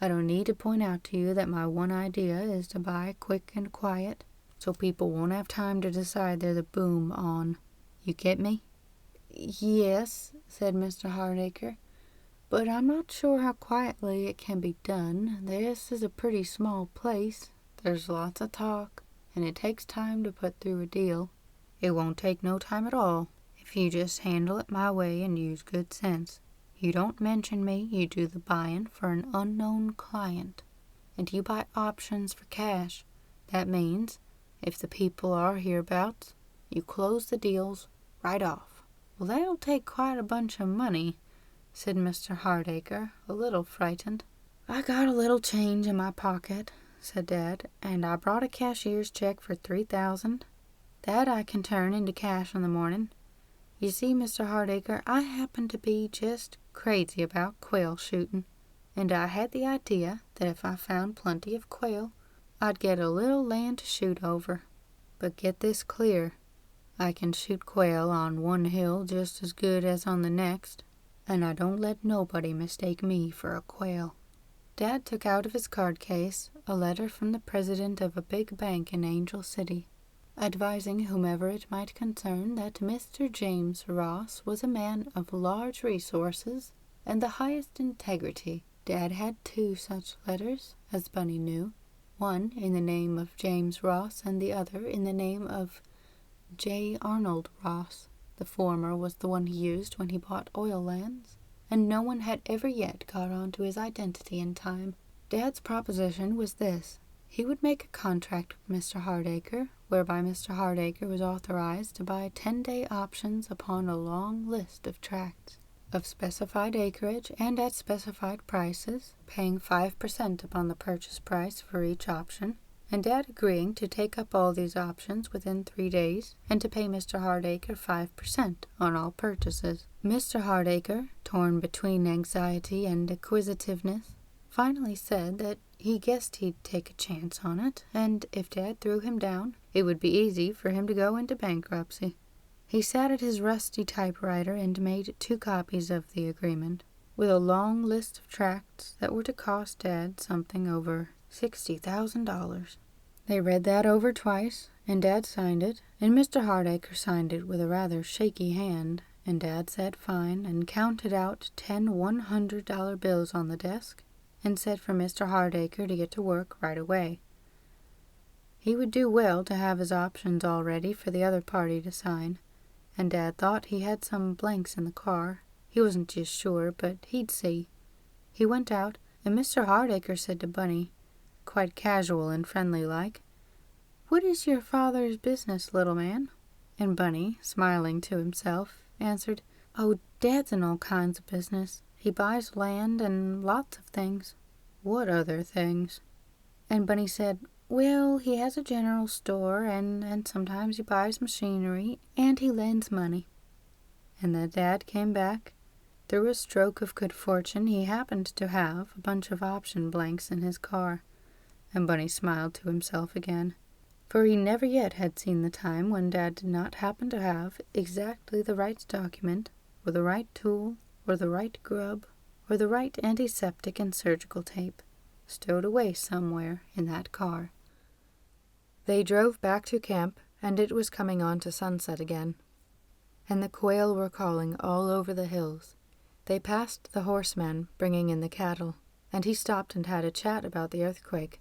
I don't need to point out to you that my one idea is to buy quick and quiet, so people won't have time to decide they're the boom on. You get me?" "Yes," said Mr. Hardacre, "but I'm not sure how quietly it can be done. This is a pretty small place. There's lots of talk, and it takes time to put through a deal." "It won't take no time at all, if you just handle it my way and use good sense. You don't mention me, you do the buying for an unknown client, and you buy options for cash. That means, if the people are hereabouts, you close the deals right off." "Well, that'll take quite a bunch of money," said Mr. Hardacre, a little frightened. "I got a little change in my pocket," said Dad, "and I brought a cashier's check for $3,000. That I can turn into cash in the morning. You see, Mr. Hardacre, I happen to be just crazy about quail shooting, and I had the idea that if I found plenty of quail, I'd get a little land to shoot over. But get this clear, I can shoot quail on one hill just as good as on the next, and I don't let nobody mistake me for a quail." Dad took out of his card case a letter from the president of a big bank in Angel City, advising whomever it might concern that Mr. James Ross was a man of large resources and the highest integrity. Dad had 2 such letters, as Bunny knew, one in the name of James Ross and the other in the name of J. Arnold Ross. The former was the one he used when he bought oil lands, and no one had ever yet got on to his identity in time. Dad's proposition was this: he would make a contract with Mr. Hardacre, whereby Mr. Hardacre was authorized to buy 10-day options upon a long list of tracts, of specified acreage and at specified prices, paying 5% upon the purchase price for each option, and Dad agreeing to take up all these options within 3 days, and to pay Mr. Hardacre 5% on all purchases. Mr. Hardacre, torn between anxiety and acquisitiveness, finally said that he guessed he'd take a chance on it, and if Dad threw him down, it would be easy for him to go into bankruptcy. He sat at his rusty typewriter and made 2 copies of the agreement, with a long list of tracts that were to cost Dad something over $60,000. They read that over twice, and Dad signed it, and Mr. Hardacre signed it with a rather shaky hand, and Dad said fine, and counted out 10 $100 bills on the desk, and said for Mr. Hardacre to get to work right away. He would do well to have his options all ready for the other party to sign, and Dad thought he had some blanks in the car. He wasn't just sure, but he'd see. He went out, and Mr. Hardacre said to Bunny, quite casual and friendly-like, "What is your father's business, little man?" And Bunny, smiling to himself, answered, "Oh, Dad's in all kinds of business. He buys land and lots of things." "What other things?" And Bunny said, "Well, he has a general store, and sometimes he buys machinery, and he lends money." And then Dad came back. Through a stroke of good fortune, he happened to have a bunch of option blanks in his car, and Bunny smiled to himself again, for he never yet had seen the time when Dad did not happen to have exactly the right document, or the right tool, or the right grub, or the right antiseptic and surgical tape, stowed away somewhere in that car. They drove back to camp, and it was coming on to sunset again, and the quail were calling all over the hills. They passed the horsemen bringing in the cattle, and he stopped and had a chat about the earthquake.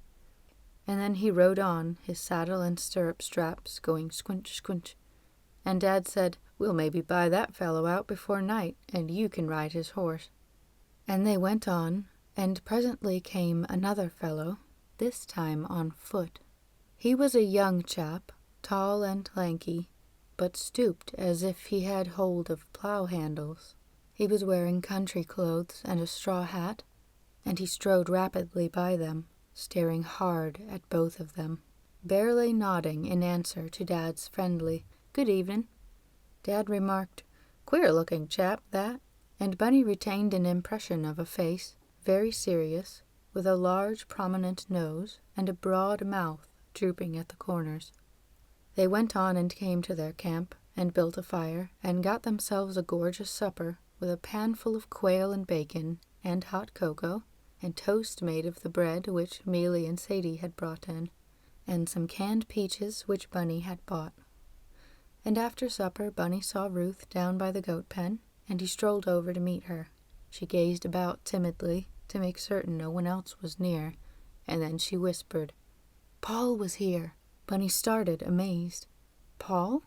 and then he rode on, his saddle and stirrup straps going squinch, squinch. And Dad said, "We'll maybe buy that fellow out before night, and you can ride his horse." And they went on, and presently came another fellow, this time on foot. He was a young chap, tall and lanky, but stooped as if he had hold of plough handles. He was wearing country clothes and a straw hat, and he strode rapidly by them, staring hard at both of them, barely nodding in answer to Dad's friendly "Good evening." Dad remarked, "Queer-looking chap, that," and Bunny retained an impression of a face, very serious, with a large prominent nose and a broad mouth drooping at the corners. They went on and came to their camp, and built a fire, and got themselves a gorgeous supper, with a pan full of quail and bacon, and hot cocoa, and toast made of the bread which Mealy and Sadie had brought in, and some canned peaches which Bunny had bought. And after supper Bunny saw Ruth down by the goat pen, and he strolled over to meet her. She gazed about timidly to make certain no one else was near, and then she whispered, "Paul was here." Bunny started, amazed. "Paul?"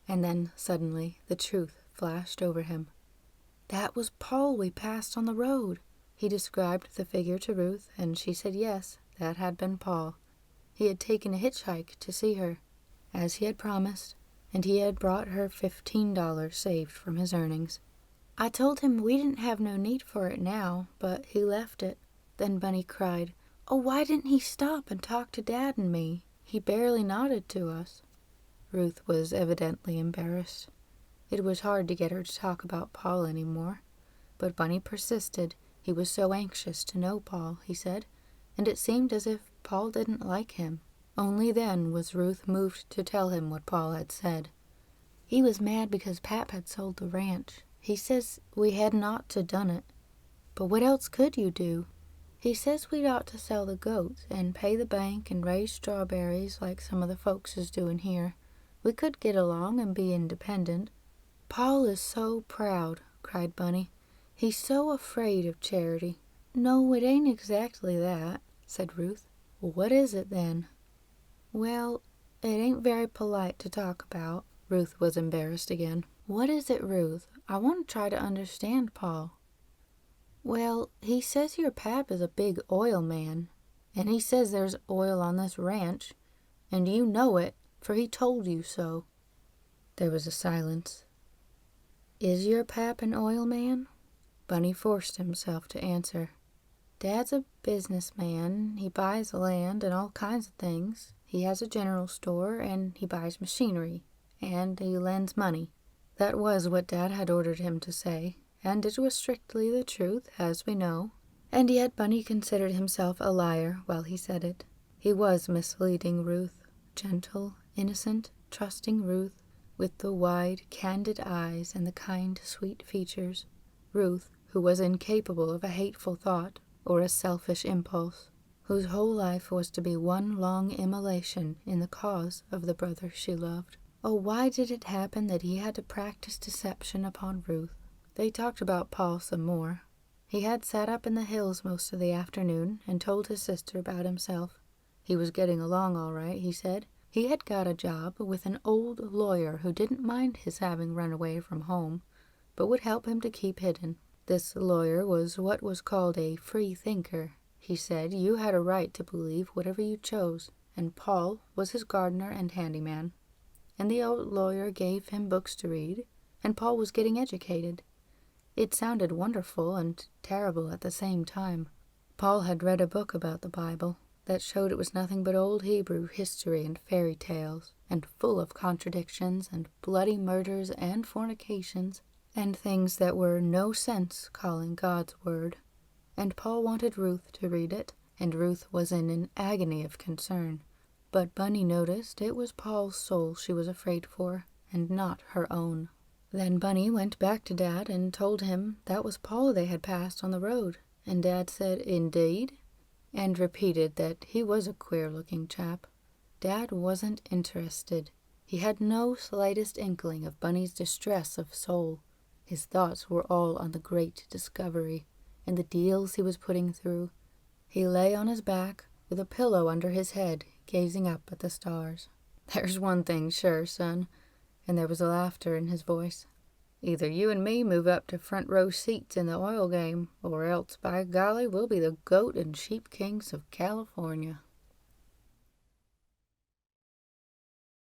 And then suddenly the truth flashed over him. That was Paul we passed on the road. He described the figure to Ruth, and she said yes, that had been Paul. He had taken a hitchhike to see her, as he had promised, and he had brought her $15 saved from his earnings. I told him we didn't have no need for it now, but he left it. Then Bunny cried, "Oh, why didn't he stop and talk to Dad and me? He barely nodded to us." Ruth was evidently embarrassed. It was hard to get her to talk about Paul any more, but Bunny persisted. He was so anxious to know Paul, he said, and it seemed as if Paul didn't like him. Only then was Ruth moved to tell him what Paul had said. He was mad because Pap had sold the ranch. He says we hadn't ought to done it. But what else could you do? He says we'd ought to sell the goats and pay the bank and raise strawberries like some of the folks is doing here. We could get along and be independent. Paul is so proud, cried Bunny. He's so afraid of Charity. No, it ain't exactly that, said Ruth. Well, what is it then? Well, it ain't very polite to talk about. Ruth was embarrassed again. What is it, Ruth? I want to try to understand Paul. Well, he says your pap is a big oil man, and he says there's oil on this ranch, and you know it, for he told you so. There was a silence. Is your pap an oil man? Bunny forced himself to answer. Dad's a businessman. He buys land and all kinds of things. He has a general store, and he buys machinery, and he lends money. That was what Dad had ordered him to say, and it was strictly the truth, as we know. And yet Bunny considered himself a liar while he said it. He was misleading Ruth, gentle, innocent, trusting Ruth, with the wide, candid eyes and the kind, sweet features. Ruth, who was incapable of a hateful thought or a selfish impulse, whose whole life was to be one long immolation in the cause of the brother she loved. Oh, why did it happen that he had to practice deception upon Ruth? They talked about Paul some more. He had sat up in the hills most of the afternoon and told his sister about himself. He was getting along all right, he said. He had got a job with an old lawyer who didn't mind his having run away from home, but would help him to keep hidden. This lawyer was what was called a free thinker. He said you had a right to believe whatever you chose, and Paul was his gardener and handyman. And the old lawyer gave him books to read, and Paul was getting educated. It sounded wonderful and terrible at the same time. Paul had read a book about the Bible that showed it was nothing but old Hebrew history and fairy tales, and full of contradictions and bloody murders and fornications, and things that were no sense calling God's word. And Paul wanted Ruth to read it, and Ruth was in an agony of concern. But Bunny noticed it was Paul's soul she was afraid for, and not her own. Then Bunny went back to Dad and told him that was Paul they had passed on the road, and Dad said, "Indeed?" and repeated that he was a queer-looking chap. Dad wasn't interested. He had no slightest inkling of Bunny's distress of soul. His thoughts were all on the great discovery, and the deals he was putting through. He lay on his back, with a pillow under his head, gazing up at the stars. "There's one thing sure, son," and there was laughter in his voice. "Either you and me move up to front row seats in the oil game, or else, by golly, we'll be the goat and sheep kings of California."